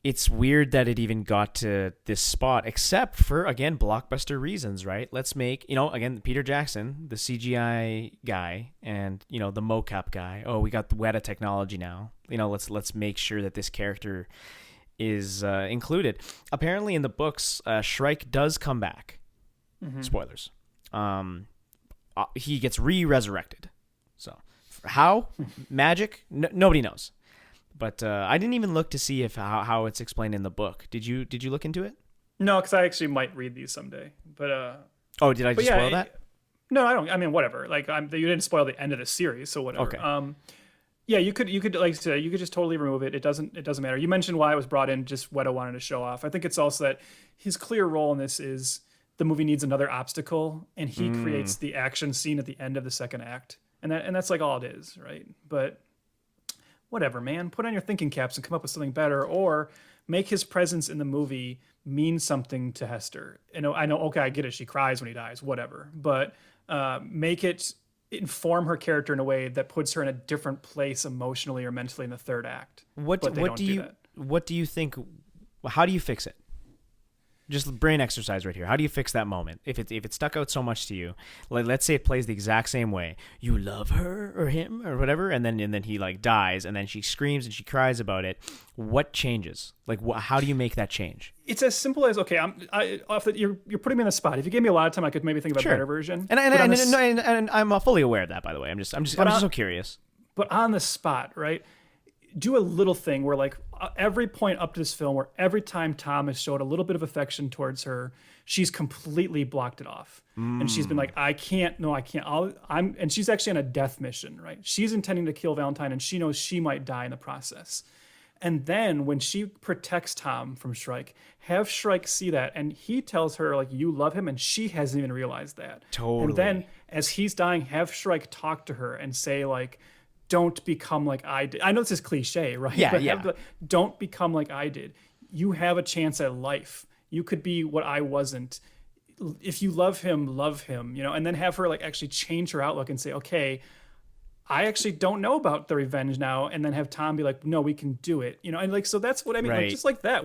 It's weird that it even got to this spot, except for, again, blockbuster reasons, right? Let's make, again, Peter Jackson, the CGI guy, and, the mocap guy. Oh, we got the Weta technology now. Let's make sure that this character is included. Apparently in the books, Shrike does come back. Spoilers. he gets re-resurrected. So how? Magic? Nobody knows. But I didn't even look to see if how it's explained in the book. Did you look into it? No, because I actually might read these someday. But oh, did I just spoil that? No, I don't. I mean, whatever. Like, you didn't spoil the end of the series, so whatever. Okay. Yeah, you could like I said, you could just totally remove it. It doesn't matter. You mentioned why it was brought in. Just Weta wanted to show off. I think it's also that his clear role in this is the movie needs another obstacle, and he creates the action scene at the end of the second act, and that's like all it is, right? But whatever, man. Put on your thinking caps and come up with something better, or make his presence in the movie mean something to Hester. I know. Okay, I get it. She cries when he dies. Whatever, but make it inform her character in a way that puts her in a different place emotionally or mentally in the third act. What do you think? How do you fix it? Just brain exercise right here. How do you fix that moment? If it stuck out so much to you, like, let's say it plays the exact same way. You love her or him or whatever, and then he like dies, and then she screams and she cries about it. What changes? Like, how do you make that change? It's as simple as, okay, you're putting me in the spot. If you gave me a lot of time, I could maybe think of a better version. And I'm fully aware of that, by the way. I'm just so curious. But on the spot, right? Do a little thing where, like, every point up to this film, where every time Tom has showed a little bit of affection towards her, she's completely blocked it off, and she's been like, I can't. And she's actually on a death mission, right? She's intending to kill Valentine, and she knows she might die in the process. And then when she protects Tom from Shrike, have Shrike see that, and he tells her, like, you love him, and she hasn't even realized that. Totally. And then as he's dying, have Shrike talk to her and say, like, don't become like I did. I know this is cliche, right? Yeah. But don't become like I did. You have a chance at life. You could be what I wasn't. If you love him, and then have her, like, actually change her outlook and say, okay, I actually don't know about the revenge now. And then have Tom be like, no, we can do it. And like, so that's what I mean. Right. Like, just like that.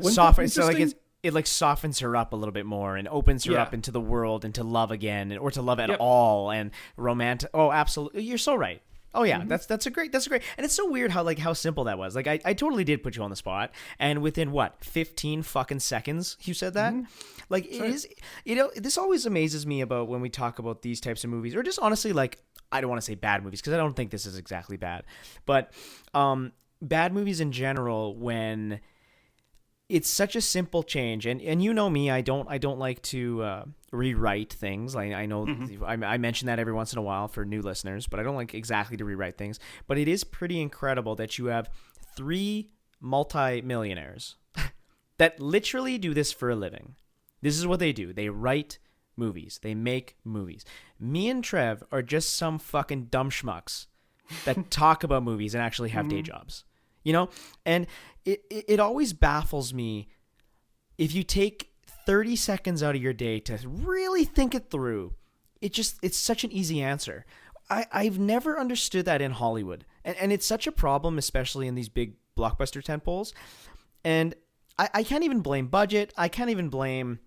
It like softens her up a little bit more and opens her up into the world and to love again, or to love at all, and romantic. Oh, absolutely. You're so right. Oh yeah, that's a great, and it's so weird how simple that was. Like, I totally did put you on the spot, and within 15 fucking seconds you said that. Like, it is, this always amazes me about when we talk about these types of movies, or just honestly, like, I don't want to say bad movies, because I don't think this is exactly bad, but bad movies in general, when it's such a simple change, and you know me, I don't like to rewrite things. I know I mention that every once in a while for new listeners, but I don't like exactly to rewrite things. But it is pretty incredible that you have 3 multi-millionaires that literally do this for a living. This is what they do. They write movies. They make movies. Me and Trev are just some fucking dumb schmucks that talk about movies and actually have day jobs. And it always baffles me, if you take 30 seconds out of your day to really think it through, it's such an easy answer. I've never understood that in Hollywood. And it's such a problem, especially in these big blockbuster tentpoles. And I can't even blame budget. I can't even blame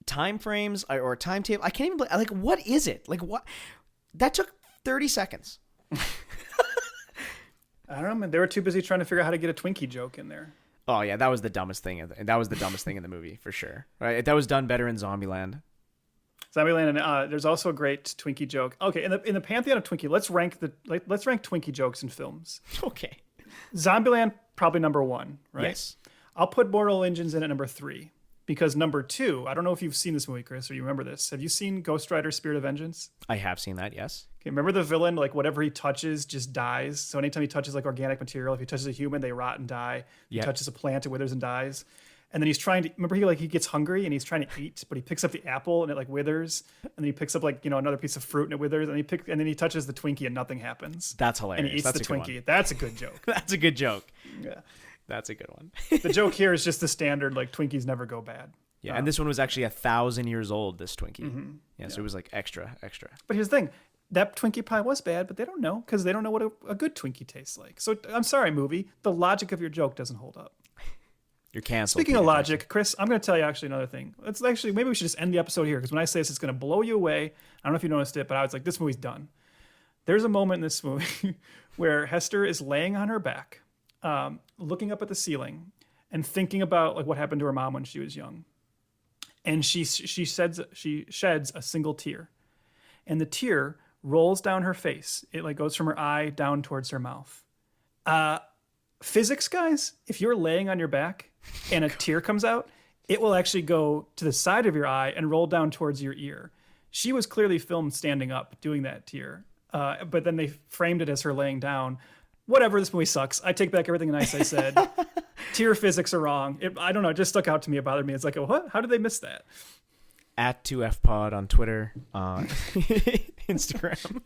time frames or timetable. I can't even blame, like, what is it? Like, what? That took 30 seconds. I don't know, man. They were too busy trying to figure out how to get a Twinkie joke in there. Oh yeah, that was the dumbest thing. That was the dumbest thing in the movie, for sure. Right? That was done better in Zombieland. And there's also a great Twinkie joke. Okay, in the pantheon of Twinkie, let's rank Twinkie jokes in films. Okay. Zombieland, probably number 1, right? Yes. I'll put Mortal Engines in at number 3, because number 2, I don't know if you've seen this movie, Chris, or you remember this. Have you seen Ghost Rider: Spirit of Vengeance? I have seen that, yes. Okay, remember the villain, like, whatever he touches just dies. So anytime he touches, like, organic material, if he touches a human, they rot and die. If he touches a plant, it withers and dies. And then he's trying to, remember, he gets hungry and he's trying to eat, but he picks up the apple and it, like, withers. And then he picks up, like, another piece of fruit and it withers. And then he touches the Twinkie and nothing happens. That's hilarious. And he eats the Twinkie. That's a good joke. That's a good joke. Yeah. That's a good one. The joke here is just the standard, like, Twinkies never go bad. Yeah, and this one was actually 1,000 years old, this Twinkie. So it was, like, extra. But here's the thing. That Twinkie pie was bad, but they don't know, because they don't know what a good Twinkie tastes like. So I'm sorry, movie. The logic of your joke doesn't hold up. You're canceled. Speaking of logic, Chris, I'm going to tell you actually another thing. Maybe we should just end the episode here, because when I say this, it's going to blow you away. I don't know if you noticed it, but I was like, this movie's done. There's a moment in this movie where Hester is laying on her back, looking up at the ceiling, and thinking about, like, what happened to her mom when she was young. And she sheds a single tear. And the tear rolls down her face. It like goes from her eye down towards her mouth. Physics, guys, if you're laying on your back and a tear comes out, it will actually go to the side of your eye and roll down towards your ear. She was clearly filmed standing up doing that tear. But then they framed it as her laying down. Whatever, this movie sucks. I take back everything nice I said. Tear physics are wrong. I don't know, it just stuck out to me. It bothered me. It's like, what? How did they miss that? At 2FPod on Twitter, Instagram.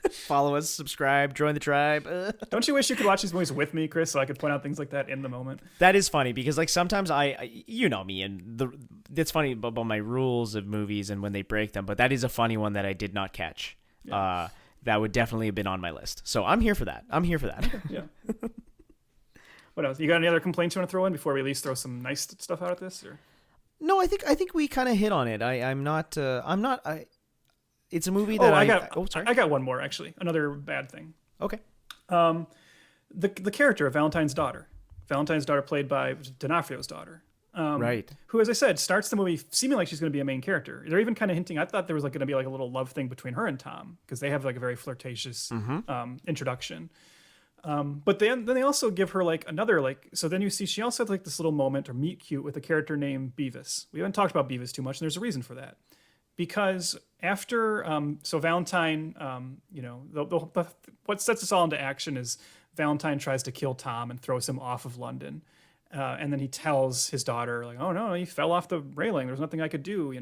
Follow us, subscribe, join the tribe. Don't you wish you could watch these movies with me, Chris, so I could point out things like that in the moment? That is funny because like sometimes you know me, and it's funny about my rules of movies and when they break them, but that is a funny one that I did not catch. Yeah. That would definitely have been on my list. So I'm here for that. Yeah. What else? You got any other complaints you want to throw in before we at least throw some nice stuff out at this? Or? No, I think we kind of hit on it. It's a movie that I got one more actually. Another bad thing. Okay. The character of Valentine's daughter. Valentine's daughter played by D'Onofrio's daughter. Right. Who, as I said, starts the movie seeming like she's going to be a main character. They're even kind of hinting. I thought there was like going to be like a little love thing between her and Tom because they have like a very flirtatious introduction. But then they also give her like another like. So then you see she also has like this little moment or meet cute with a character named Beavis. We haven't talked about Beavis too much, and there's a reason for that. Because after so Valentine, what sets us all into action is Valentine tries to kill Tom and throws him off of London. And then he tells his daughter, like, oh, no, he fell off the railing. There's nothing I could do,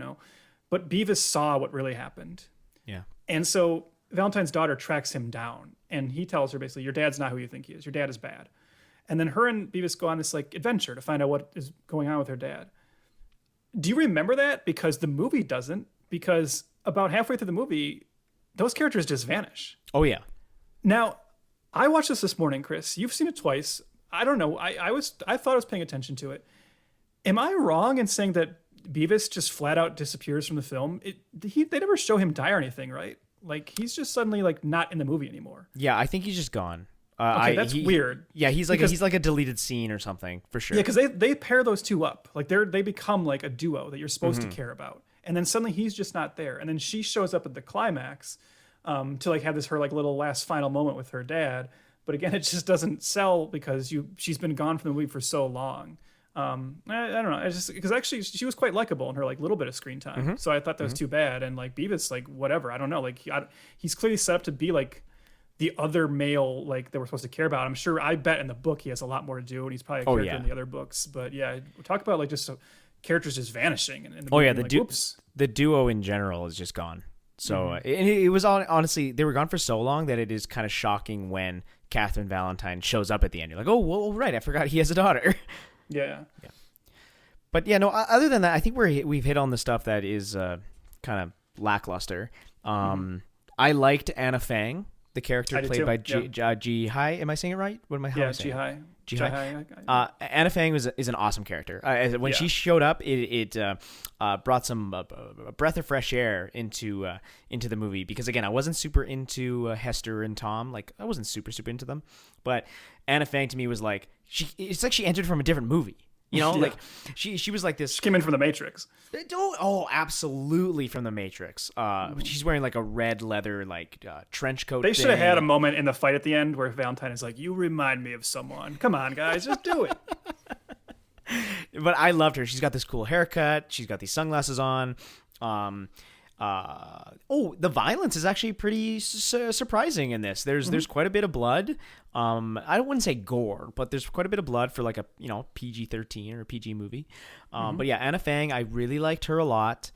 But Beavis saw what really happened. Yeah. And so Valentine's daughter tracks him down. And he tells her basically, your dad's not who you think he is. Your dad is bad. And then her and Beavis go on this like adventure to find out what is going on with her dad. Do you remember that? Because the movie doesn't. Because about halfway through the movie, those characters just vanish. Oh, yeah. Now, I watched this morning, Chris. You've seen it twice. I don't know. I thought I was paying attention to it. Am I wrong in saying that Beavis just flat out disappears from the film? They never show him die or anything, right? Like he's just suddenly like not in the movie anymore. Yeah, I think he's just gone. Okay, that's weird. Yeah, he's like a deleted scene or something for sure. Yeah, because they pair those two up. Like they become like a duo that you're supposed to care about. And then suddenly he's just not there. And then she shows up at the climax to like have her like little last final moment with her dad. But again, it just doesn't sell because she's been gone from the movie for so long. I don't know. Because actually she was quite likable in her like little bit of screen time. So I thought that was too bad. And like Beavis, like whatever, I don't know. Like he's clearly set up to be like the other male like that we're supposed to care about. I'm sure. I bet in the book he has a lot more to do, and he's probably a character in the other books. But yeah, talk about like just characters just vanishing. In the movie, the duo in general is just gone. So it was honestly they were gone for so long that it is kind of shocking when Catherine Valentine shows up at the end. You're like, oh, well, right, I forgot he has a daughter. Yeah. But yeah, no. Other than that, I think we've hit on the stuff that is kind of lackluster. I liked Anna Fang, the character played by Ji Hai. Am I saying it right? What am I? Yeah, Ji Hai. Anna Fang is an awesome character. When she showed up, it brought some breath of fresh air into the movie. Because again, I wasn't super into Hester and Tom. Like I wasn't super into them. But Anna Fang to me was like it's like she entered from a different movie. Like she was like this. She came in from The Matrix. Oh, absolutely from The Matrix. She's wearing like a red leather like trench coat. They should have had a moment in the fight at the end where Valentine is like, "You remind me of someone. Come on, guys, just do it." But I loved her. She's got this cool haircut. She's got these sunglasses on. The violence is actually pretty surprising in this. There's quite a bit of blood. I wouldn't say gore, but there's quite a bit of blood for like a PG-13 or a PG movie. But yeah, Anna Fang, I really liked her a lot.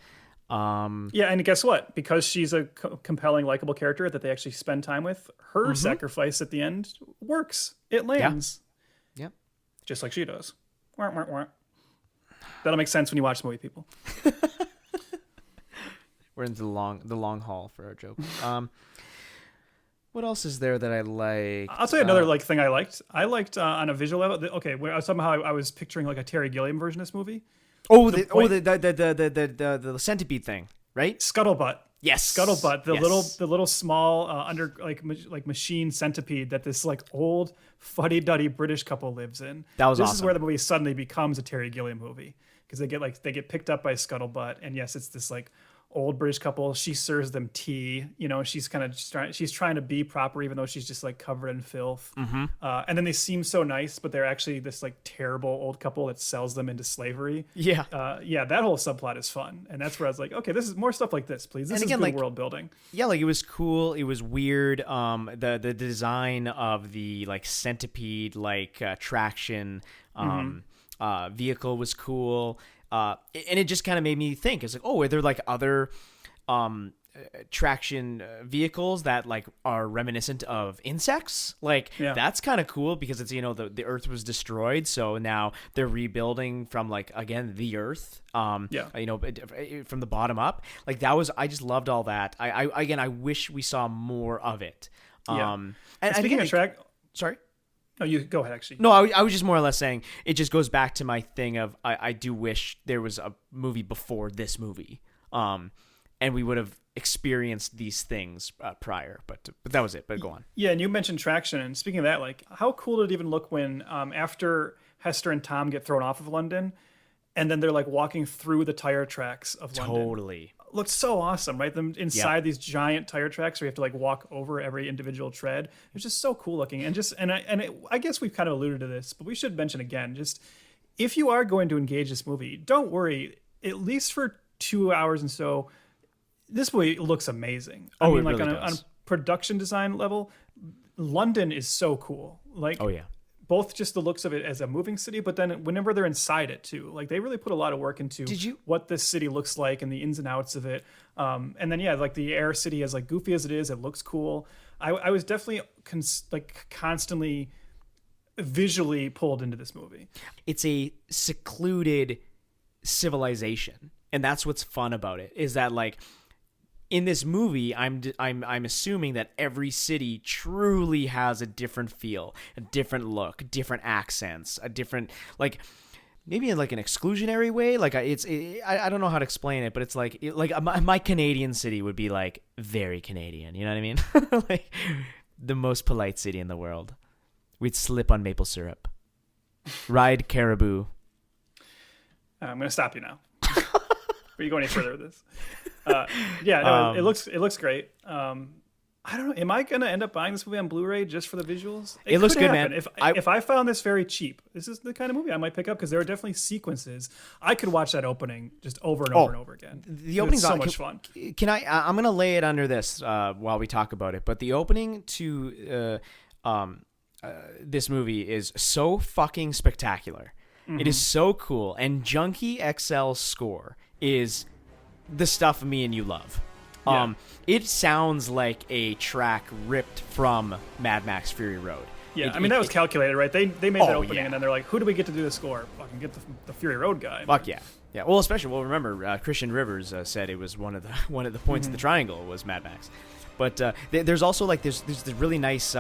Yeah, and guess what? Because she's a compelling, likable character that they actually spend time with, her sacrifice at the end works. It lands. Yeah. Just like she does. That'll make sense when you watch the movie, people. We're into the long haul for our joke. What else is there that I like? I'll tell you another thing I liked. I liked on a visual level. Okay, where somehow I was picturing like a Terry Gilliam version of this movie. The centipede thing, right? Scuttlebutt. Yes, Scuttlebutt. The little small under like machine centipede that this like old fuddy-duddy British couple lives in. That was awesome. This is where the movie suddenly becomes a Terry Gilliam movie because they get picked up by Scuttlebutt, and yes, it's this like old British couple. She serves them tea. You know, she's kind of she's trying to be proper, even though she's just like covered in filth. And then they seem so nice, but they're actually this like terrible old couple that sells them into slavery. Yeah. That whole subplot is fun, and that's where I was like, okay, this is more stuff like this, please. This is good world building. Yeah, like it was cool. It was weird. The design of the like centipede like traction vehicle was cool. And it just kind of made me think, it's like, oh, are there like other traction vehicles that like are reminiscent of insects? Like that's kind of cool because it's, you know, the earth was destroyed, so now they're rebuilding from like, again, the earth, you know, from the bottom up. Like that was, I just loved all that. I wish we saw more of it. And speaking of track, sorry. No, you go ahead, actually. No, I was just more or less saying it just goes back to my thing of I do wish there was a movie before this movie, and we would have experienced these things prior. But that was it. But go on. Yeah, and you mentioned traction. And speaking of that, like, how cool did it even look when after Hester and Tom get thrown off of London, and then they're like walking through the tire tracks of London? Totally. Looked so awesome, right? Them inside these giant tire tracks where you have to like walk over every individual tread. It was just so cool looking, I guess we've kind of alluded to this, but we should mention again, just if you are going to engage this movie, don't worry. At least for 2 hours and so, this movie looks amazing. I mean, like really on a production design level, London is so cool. Like, both just the looks of it as a moving city, but then whenever they're inside it too, like they really put a lot of work into what this city looks like and the ins and outs of it. And then, like the Air City, as like goofy as it is, it looks cool. I was definitely constantly visually pulled into this movie. It's a secluded civilization. And that's what's fun about it, is that like, in this movie, I'm assuming that every city truly has a different feel, a different look, different accents, a different, like, maybe in like an exclusionary way. Like I don't know how to explain it, but it's like my Canadian city would be like very Canadian. You know what I mean? Like the most polite city in the world. We'd slip on maple syrup, ride caribou. I'm gonna stop you now. Before you go any further with this. It looks great. I don't know. Am I gonna end up buying this movie on Blu-ray just for the visuals? It looks good, man. If I found this very cheap, this is the kind of movie I might pick up because there are definitely sequences I could watch that opening just over and over and over again. The opening's so much fun. Can I'm gonna lay it under this while we talk about it. But the opening to this movie is so fucking spectacular. Mm-hmm. It is so cool, and Junkie XL's score is the stuff me and you love. It sounds like a track ripped from Mad Max Fury Road. Yeah, that was calculated, right? They made that opening, and then they're like, who do we get to do the score? Fucking get the Fury Road guy. Fuck yeah. Yeah, well, remember, Christian Rivers said it was one of the points of the triangle was Mad Max. But there's also like there's the really nice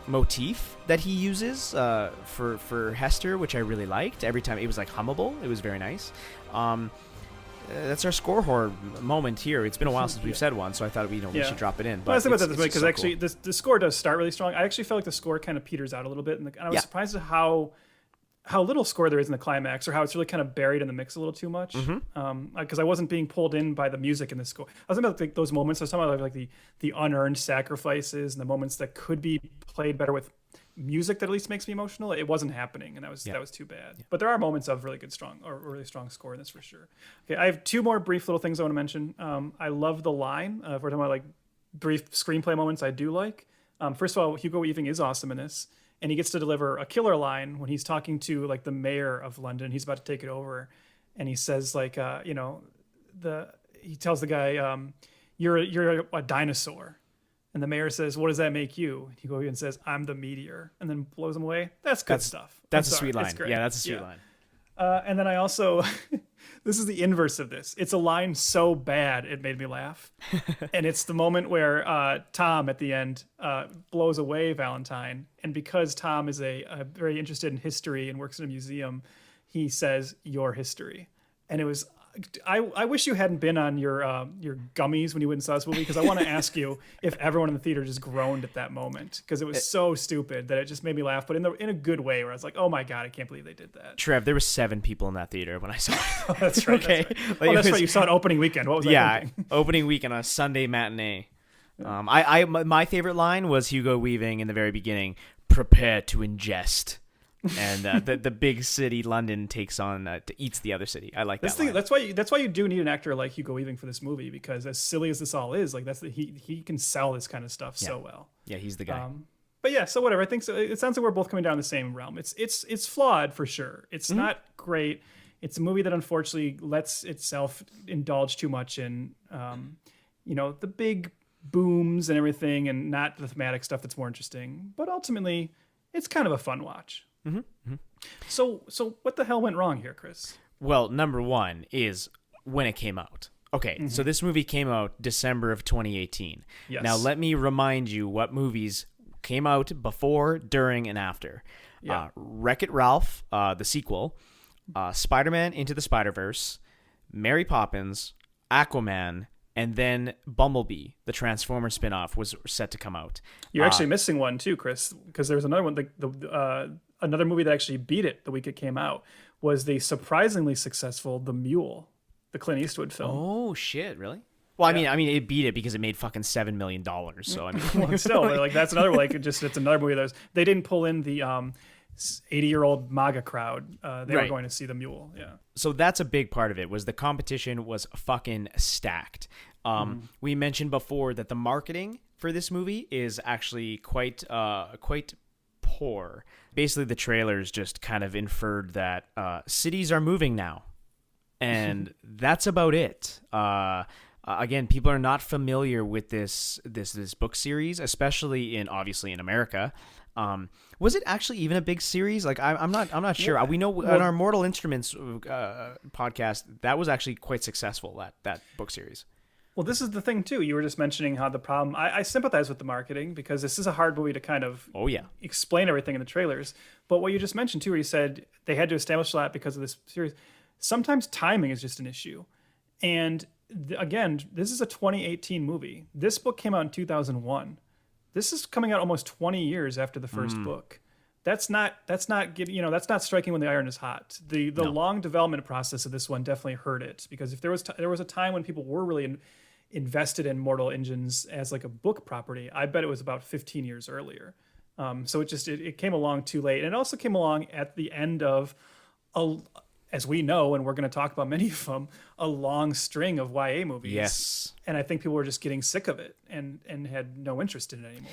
motif that he uses for Hester, which I really liked. Every time it was like hummable. It was very nice. That's our score horror moment here. It's been a while since we've said one, so I thought we should drop it in. But I was thinking about that this way because actually cool. the score does start really strong. I actually felt like the score kind of peters out a little bit, and I was surprised at how little score there is in the climax, or how it's really kind of buried in the mix a little too much. Because I wasn't being pulled in by the music in the score. I was thinking about like, those moments. I was talking about like the unearned sacrifices and the moments that could be played better with music that at least makes me emotional. It wasn't happening, and that was too bad. But there are moments of really strong score in this for sure. Okay, I have two more brief little things I want to mention. I love the line. If we're talking about like brief screenplay moments, I do like. First of all, Hugo Weaving is awesome in this, and he gets to deliver a killer line when he's talking to like the mayor of London. He's about to take it over, and he says like, he tells the guy, "You're a dinosaur." And the mayor says, "What does that make you?" And Hugo Weaving says, "I'm the meteor," and then blows him away. That's good stuff. That's a sweet line. Yeah, that's a sweet line. And then I also, this is the inverse of this. It's a line so bad it made me laugh. And it's the moment where Tom at the end blows away Valentine. And because Tom is a very interested in history and works in a museum, he says, "Your history." And it was, I wish you hadn't been on your gummies when you went and saw this movie, because I want to ask you if everyone in the theater just groaned at that moment, because it was so stupid that it just made me laugh, but in a good way, where I was like, oh my God, I can't believe they did that. Trev, there were 7 people in that theater when I saw it. Oh, that's right. Okay. That's right. That's right. You saw it opening weekend. What was I thinking? Opening weekend on a Sunday matinee. My favorite line was Hugo Weaving in the very beginning, prepare to ingest. And the big city London takes on eats the other city. I like that line. That's why you do need an actor like Hugo Weaving for this movie, because as silly as this all is, like he can sell this kind of stuff so well. Yeah, he's the guy. But yeah, so whatever. I think so. It sounds like we're both coming down the same realm. It's flawed for sure. It's not great. It's a movie that unfortunately lets itself indulge too much in the big booms and everything, and not the thematic stuff that's more interesting. But ultimately, it's kind of a fun watch. So what the hell went wrong here, Chris? Well, number one is when it came out. Okay, so this movie came out December of 2018. Yes. Now let me remind you what movies came out before, during, and after. Yeah. Wreck-It Ralph, the sequel, Spider-Man Into the Spider-Verse, Mary Poppins, Aquaman, and then Bumblebee, the Transformers spin-off, was set to come out. You're actually missing one too, Chris, because there's another one. Another movie that actually beat it the week it came out was the surprisingly successful The Mule, the Clint Eastwood film. Oh shit! Really? Well, I mean, it beat it because it made fucking $7 million. So I mean, well, still, like that's another like it's another movie that they didn't pull in the 80-year-old MAGA crowd. They were going to see The Mule. Yeah. So that's a big part of it. Was the competition was fucking stacked. We mentioned before that the marketing for this movie is actually quite poor. Basically, the trailers just kind of inferred that cities are moving now, and that's about it. Again, people are not familiar with this book series, especially obviously in America. Was it actually even a big series? Like I'm not sure. Yeah. We know on our Mortal Instruments podcast that was actually quite successful, that book series. Well, this is the thing too. You were just mentioning how the problem. I sympathize with the marketing, because this is a hard movie to kind of explain everything in the trailers. But what you just mentioned too, where you said they had to establish that because of this series. Sometimes timing is just an issue. And again, this is a 2018 movie. This book came out in 2001. This is coming out almost 20 years after the first book. That's not striking when the iron is hot. The long development process of this one definitely hurt it, because if there was a time when people were really invested in Mortal Engines as like a book property, I bet it was about 15 years earlier. So it came along too late, and it also came along at the end of as we know, and we're going to talk about many of them, a long string of YA movies. Yes. And I think people were just getting sick of it and had no interest in it anymore.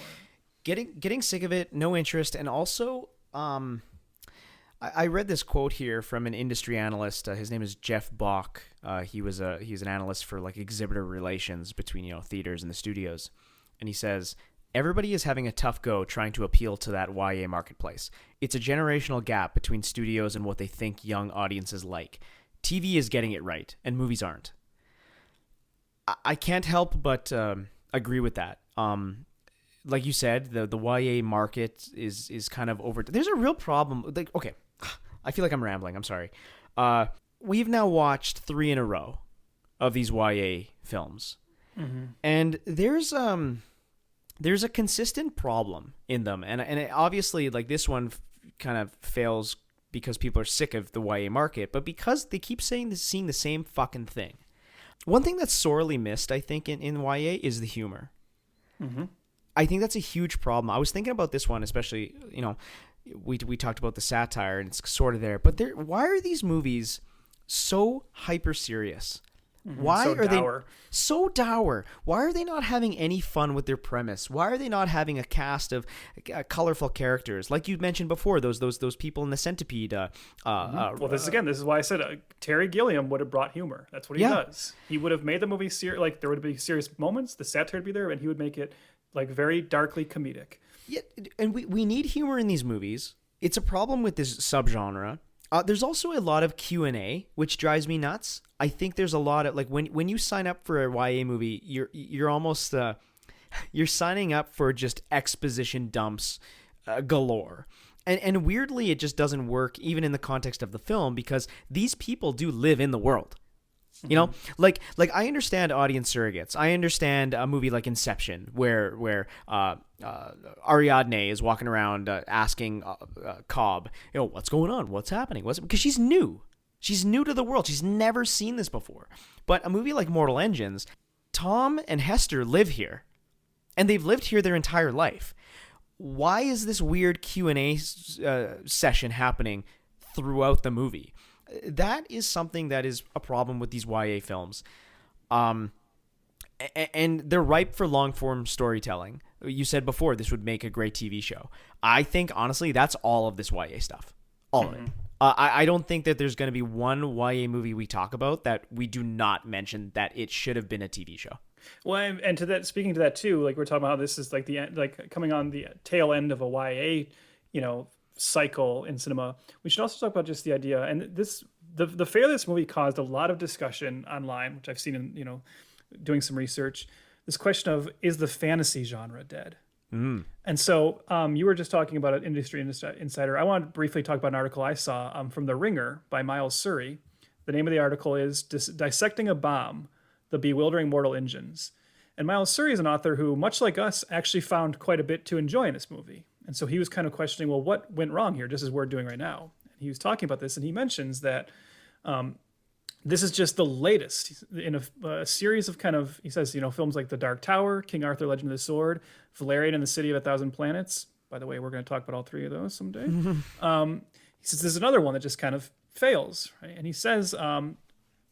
Getting sick of it, no interest, and also I read this quote here from an industry analyst. His name is Jeff Bach. He's an analyst for like exhibitor relations between theaters and the studios, and he says, everybody is having a tough go trying to appeal to that YA marketplace. It's a generational gap between studios and what they think young audiences like. TV is getting it right, and movies aren't. I can't help but agree with that. Like you said, the YA market is kind of over. There's a real problem. Like, okay, I feel like I'm rambling. I'm sorry. We've now watched 3 in a row of these YA films, and there's a consistent problem in them, and it obviously, like, this one kind of fails because people are sick of the YA market, but because they keep seeing the same fucking thing. One thing that's sorely missed, I think, in YA is the humor. I think that's a huge problem. I was thinking about this one, especially, we talked about the satire, and it's sort of there, but why are these movies so hyper serious? Why so are dour. they so dour? Why are they not having any fun with their premise? Why are they not having a cast of colorful characters, like you mentioned before? Those people in the Centipede. Well, this is why I said Terry Gilliam would have brought humor. That's what he does. He would have made the movie like there would be serious moments, the satire would be there, and he would make it like very darkly comedic. Yeah, and we need humor in these movies. It's a problem with this subgenre. There's also a lot of Q&A, which drives me nuts. I think there's a lot of, like, when you sign up for a YA movie, you're almost you're signing up for just exposition dumps galore. And weirdly, it just doesn't work even in the context of the film, because these people do live in the world. You know, like I understand audience surrogates. I understand a movie like Inception, where Ariadne is walking around asking Cobb, what's going on, what's happening, because she's new. She's new to the world. She's never seen this before. But a movie like Mortal Engines, Tom and Hester live here, and they've lived here their entire life. Why is this weird Q&A session happening throughout the movie? That is something that is a problem with these YA films. And they're ripe for long-form storytelling. You said before this would make a great TV show. I think, honestly, that's all of this YA stuff. All of it. I don't think that there's going to be one YA movie we talk about that we do not mention that it should have been a TV show. Well, and to that, speaking to that too, like we're talking about how this is like the end, like coming on the tail end of a YA, cycle in cinema. We should also talk about just the idea, and the failure of this movie caused a lot of discussion online, which I've seen in doing some research. This question of, is the fantasy genre dead? And so you were just talking about an industry insider. I want to briefly talk about an article I saw from The Ringer by Miles Surrey. The name of the article is Dissecting a Bomb, The Bewildering Mortal Engines. And Miles Surrey is an author who, much like us, actually found quite a bit to enjoy in this movie. And so he was kind of questioning, well, what went wrong here, just as we're doing right now? And he was talking about this, and he mentions that this is just the latest in a series of kind of, he says, films like The Dark Tower, King Arthur, Legend of the Sword, Valerian and the City of a Thousand Planets. By the way, we're going to talk about all three of those someday. He says there's another one that just kind of fails, right? And he says,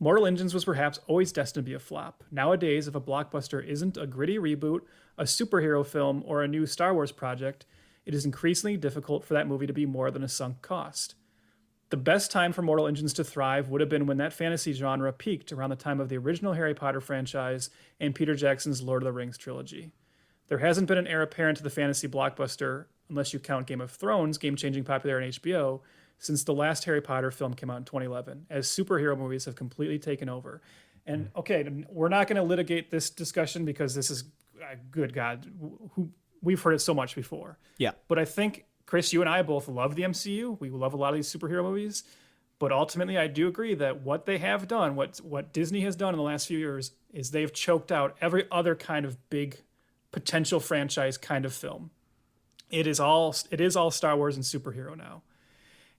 Mortal Engines was perhaps always destined to be a flop. Nowadays, if a blockbuster isn't a gritty reboot, a superhero film, or a new Star Wars project, it is increasingly difficult for that movie to be more than a sunk cost. The best time for Mortal Engines to thrive would have been when that fantasy genre peaked around the time of the original Harry Potter franchise and Peter Jackson's Lord of the Rings trilogy. There hasn't been an heir apparent to the fantasy blockbuster, unless you count Game of Thrones, game-changing popularity on HBO, since the last Harry Potter film came out in 2011, as superhero movies have completely taken over. And okay, we're not going to litigate this discussion because this is, good God, we've heard it so much before. Yeah. But I think, Chris, you and I both love the MCU. We love a lot of these superhero movies. But ultimately, I do agree that what they have done, what Disney has done in the last few years, is they've choked out every other kind of big potential franchise kind of film. It is all Star Wars and superhero now.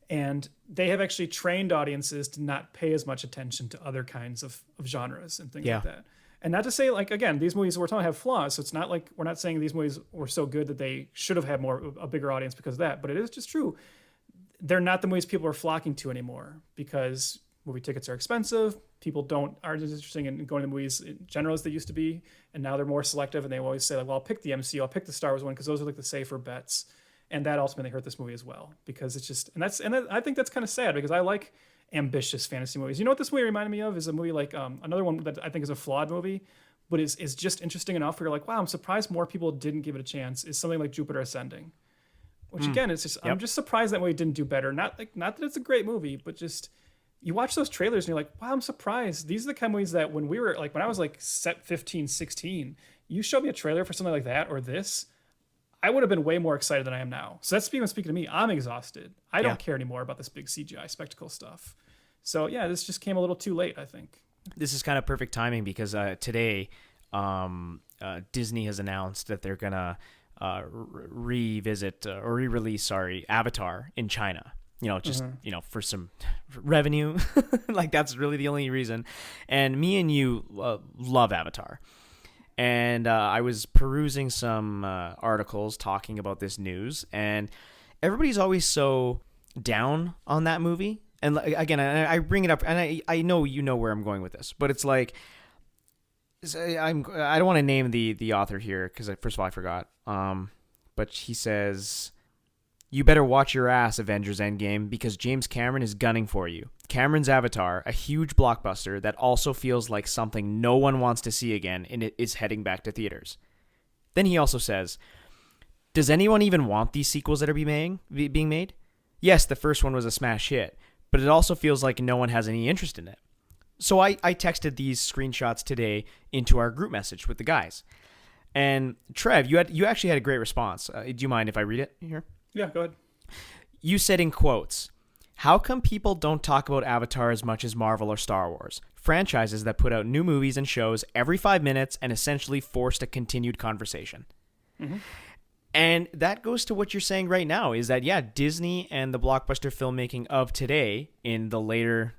And they have actually trained audiences to not pay as much attention to other kinds of genres and things like that. And not to say, like, again, these movies we're talking have flaws, so it's not like we're not saying these movies were so good that they should have had a bigger audience because of that. But it is just true. They're not the movies people are flocking to anymore because movie tickets are expensive. People aren't as interested in going to the movies in general as they used to be. And now they're more selective, and they always say, like, well, I'll pick the MCU, I'll pick the Star Wars one because those are like the safer bets. And that ultimately hurt this movie as well because it's just, I think that's kind of sad because I like ambitious fantasy movies. You know what this movie reminded me of is a movie like another one that I think is a flawed movie, but is just interesting enough where you're like, wow, I'm surprised more people didn't give it a chance. Is something like Jupiter Ascending, which again, it's just I'm just surprised that movie didn't do better. Not that it's a great movie, but just you watch those trailers and you're like, wow, I'm surprised. These are the kind of movies that when I was like set 15, 16, you showed me a trailer for something like that or this, I would have been way more excited than I am now. So that's speaking to me. I'm exhausted. I don't care anymore about this big CGI spectacle stuff. So yeah, this just came a little too late, I think. This is kind of perfect timing because today Disney has announced that they're going to re-release Avatar in China. For some revenue. Like that's really the only reason. And me and you love Avatar. And I was perusing some articles talking about this news, and everybody's always so down on that movie. And again, I bring it up, and I know you know where I'm going with this, but it's like I don't want to name the author here because first of all I forgot. But he says, "You better watch your ass, Avengers Endgame, because James Cameron is gunning for you. Cameron's Avatar, a huge blockbuster that also feels like something no one wants to see again, and it is heading back to theaters." Then he also says, "Does anyone even want these sequels that are being made? Yes, the first one was a smash hit, but it also feels like no one has any interest in it." So I texted these screenshots today into our group message with the guys. And Trev, you actually had a great response. Do you mind if I read it here? Yeah, go ahead. You said in quotes, How come people don't talk about Avatar as much as Marvel or Star Wars? Franchises that put out new movies and shows every 5 minutes and essentially forced a continued conversation. Mm-hmm. And that goes to what you're saying right now, is that, yeah, Disney and the blockbuster filmmaking of today in the later,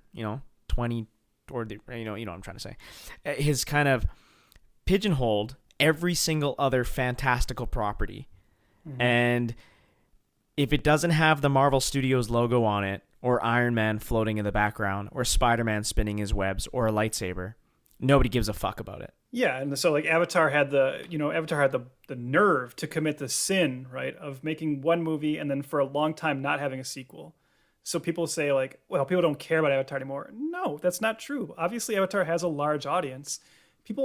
20, or the, you know what I'm trying to say, has kind of pigeonholed every single other fantastical property. Mm-hmm. And if it doesn't have the Marvel Studios logo on it, or Iron Man floating in the background, or Spider-Man spinning his webs, or a lightsaber, nobody gives a fuck about it. Yeah, and so like Avatar had the nerve to commit the sin, right, of making one movie and then for a long time not having a sequel. So people say like, well, people don't care about Avatar anymore. No, that's not true. Obviously, Avatar has a large audience.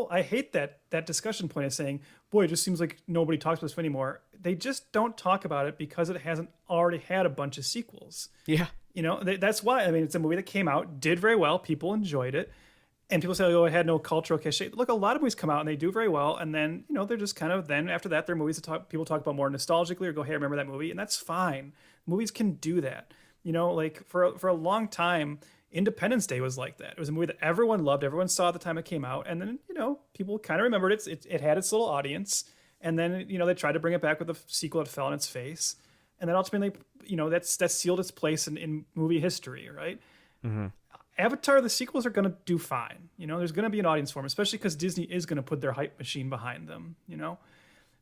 I hate that discussion point of saying, boy, it just seems like nobody talks about this anymore. They just don't talk about it because it hasn't already had a bunch of sequels. Yeah. That's why. I mean, it's a movie that came out, did very well, people enjoyed it. And people say, oh, it had no cultural cachet. Look, a lot of movies come out and they do very well. And then, they're just kind of, then after that, they're movies that people talk about more nostalgically or go, hey, I remember that movie. And that's fine. Movies can do that. Like for a long time, Independence Day was like that. It was a movie that everyone loved. Everyone saw at the time it came out. And then, people kind of remembered it. It had its little audience. And then, they tried to bring it back with a sequel that fell on its face. And then ultimately, that sealed its place in movie history, right? Mm-hmm. Avatar, the sequels are going to do fine. There's going to be an audience for them, especially because Disney is going to put their hype machine behind them,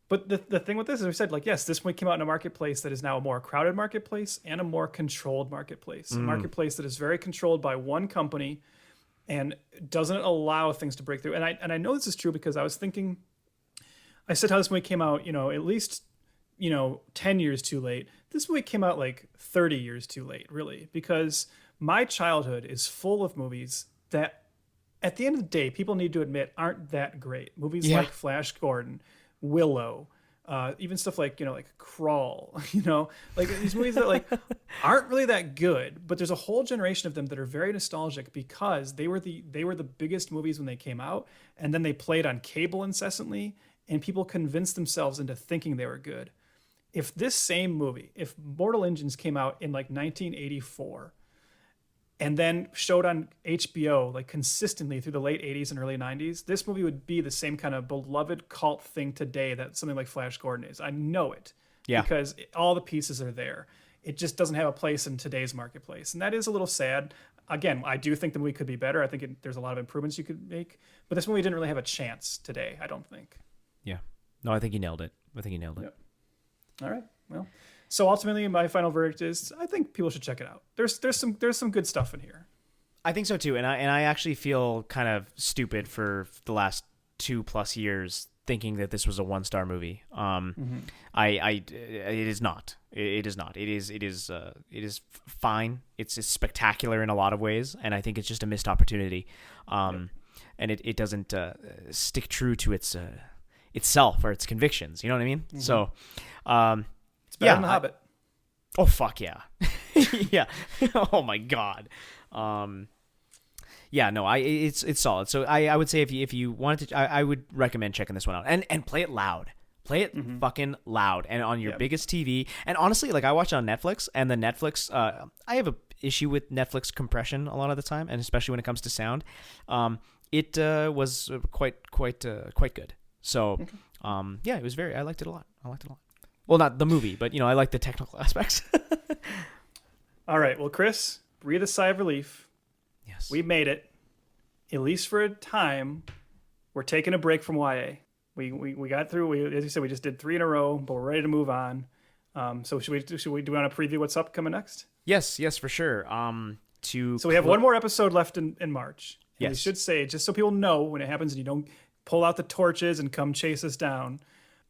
But the thing with this is, we said, like, yes, this one came out in a marketplace that is now a more crowded marketplace and a more controlled marketplace. A marketplace that is very controlled by one company and doesn't allow things to break through. And I know this is true because I was thinking, I said how this movie came out, at least, 10 years too late. This movie came out like 30 years too late, really, because my childhood is full of movies that, at the end of the day, people need to admit aren't that great. Movies like Flash Gordon, Willow, even stuff like, like Crawl, like these movies that like aren't really that good, but there's a whole generation of them that are very nostalgic because they were the biggest movies when they came out, and then they played on cable incessantly, and people convinced themselves into thinking they were good. If this same movie, if Mortal Engines came out in like 1984, and then showed on HBO like consistently through the late 80s and early 90s, this movie would be the same kind of beloved cult thing today that something like Flash Gordon is. I know it. Yeah. Because all the pieces are there. It just doesn't have a place in today's marketplace. And that is a little sad. Again, I do think the movie could be better. I think there's a lot of improvements you could make. But this movie didn't really have a chance today, I don't think. Yeah. No, I think he nailed it. Yep. All right. Well, so ultimately, my final verdict is I think people should check it out. There's some good stuff in here. I think so too, and I actually feel kind of stupid for the last 2+ years thinking that this was a 1-star movie. It is not. It is not. It is fine. It's spectacular in a lot of ways, and I think it's just a missed opportunity. And it doesn't stick true to itself or its convictions. You know what I mean? Mm-hmm. So. It's better than The Hobbit. Oh fuck yeah. Yeah. Oh my god. It's solid. So I would say if you wanted to, I would recommend checking this one out and play it loud. Play it fucking loud and on your biggest TV. And honestly, like I watch it on Netflix, and the Netflix, I have a issue with Netflix compression a lot of the time, and especially when it comes to sound. It was quite good. So it was I liked it a lot. Well, not the movie, but, I like the technical aspects. All right. Well, Chris, breathe a sigh of relief. Yes. We made it. At least for a time, we're taking a break from YA. We got through. As you said, we just did 3 in a row, but we're ready to move on. So do we want to preview what's up coming next? Yes, for sure. So we have one more episode left in March. And yes. We should say, just so people know when it happens and you don't pull out the torches and come chase us down,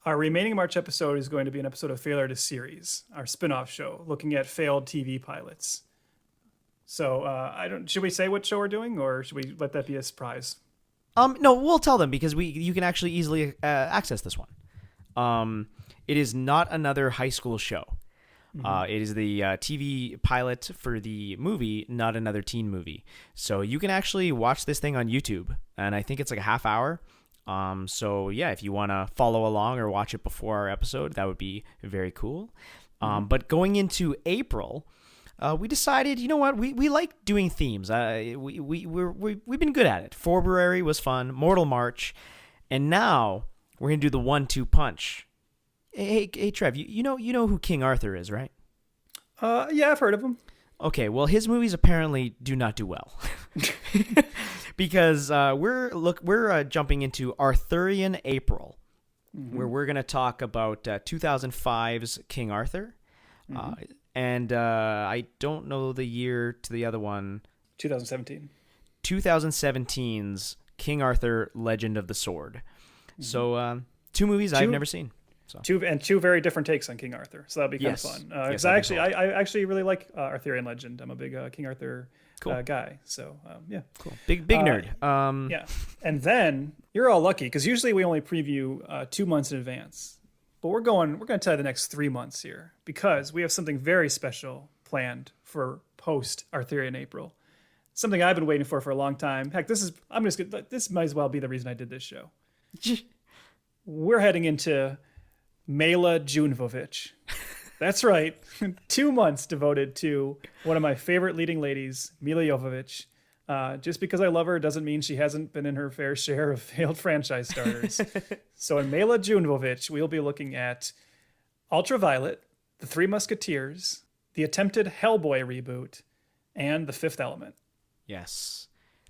our remaining March episode is going to be an episode of Failure to Series, our spin-off show, looking at failed TV pilots. So should we say what show we're doing, or should we let that be a surprise? No, we'll tell them because you can actually easily access this one. It is not another high school show. Mm-hmm. It is the TV pilot for the movie, Not Another Teen Movie. So you can actually watch this thing on YouTube, and I think it's like a half hour. So yeah, if you want to follow along or watch it before our episode, that would be very cool. But going into April, we decided, you know what, we like doing themes. We've been good at it. February was fun, Mortal March, and now we're gonna do the 1-2 punch. Hey, Trev, you know who King Arthur is, right? Yeah, I've heard of him. Okay, well, his movies apparently do not do well, because we're jumping into Arthurian April, where we're gonna talk about 2005's King Arthur, and I don't know the year to the other one. 2017. 2017's King Arthur: Legend of the Sword. So 2 movies I've never seen. So. Two very different takes on King Arthur, so that'd be kind of fun. Because I actually really like Arthurian legend. I'm a big King Arthur guy. So yeah, cool. Big nerd. Yeah, and then you're all lucky because usually we only preview 2 months in advance, but we're going to tell you the next 3 months here because we have something very special planned for post Arthurian April. Something I've been waiting for a long time. Heck, this might as well be the reason I did this show. We're heading into Leila Jovovich. That's right. 2 months devoted to one of my favorite leading ladies, Mila Jovovich. Just because I love her doesn't mean she hasn't been in her fair share of failed franchise starters. So in Leila Jovovich, we'll be looking at Ultraviolet, The Three Musketeers, the attempted Hellboy reboot, and The Fifth Element. Yes.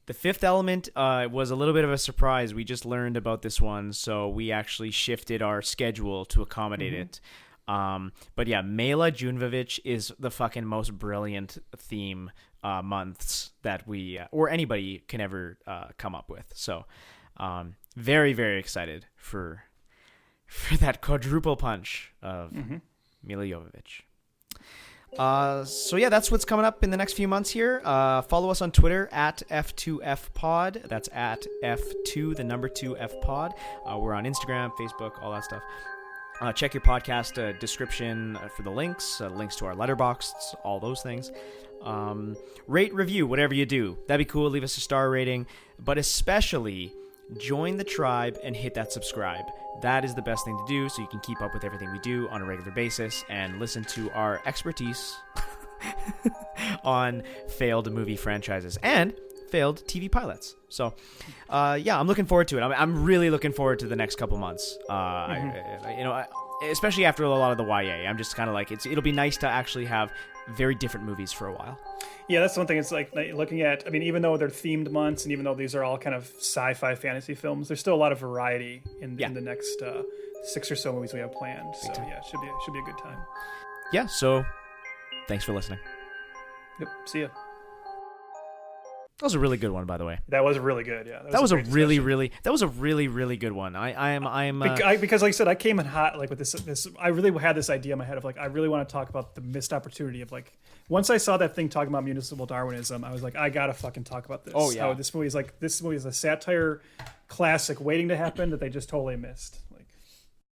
The Fifth Element was a little bit of a surprise. We just learned about this one, so we actually shifted our schedule to accommodate it. But yeah, Leila Jovovich is the fucking most brilliant theme months that we or anybody can ever come up with. So very, very excited for that quadruple punch of Mila Jovovich. So yeah, that's what's coming up in the next few months here. Follow us on Twitter at F2FPod. That's at F2, the number 2 Fpod. We're on Instagram, Facebook, all that stuff. Check your podcast description for the links to our letterboxd, all those things. Rate, review, whatever you do. That'd be cool. Leave us a star rating, but especially join the tribe and hit that subscribe. That is the best thing to do so you can keep up with everything we do on a regular basis and listen to our expertise on failed movie franchises and failed TV pilots. So, yeah, I'm looking forward to it. I'm really looking forward to the next couple months. Especially after a lot of the YA. I'm just kind of like, it'll be nice to actually have very different movies for a while. Yeah, that's one thing. It's like looking at, even though they're themed months and even though these are all kind of sci-fi fantasy films, there's still a lot of variety in the next 6 or so movies we have planned. So yeah, it should be a good time. Yeah, so thanks for listening. Yep, see ya. That was a really good one, by the way. That was really good. Yeah, that was a really good one. Because like I said, I came in hot with this. I really had this idea in my head of I really want to talk about the missed opportunity of once I saw that thing talking about municipal Darwinism, I was like, I gotta fucking talk about this. Oh yeah, how this movie is a satire classic waiting to happen that they just totally missed.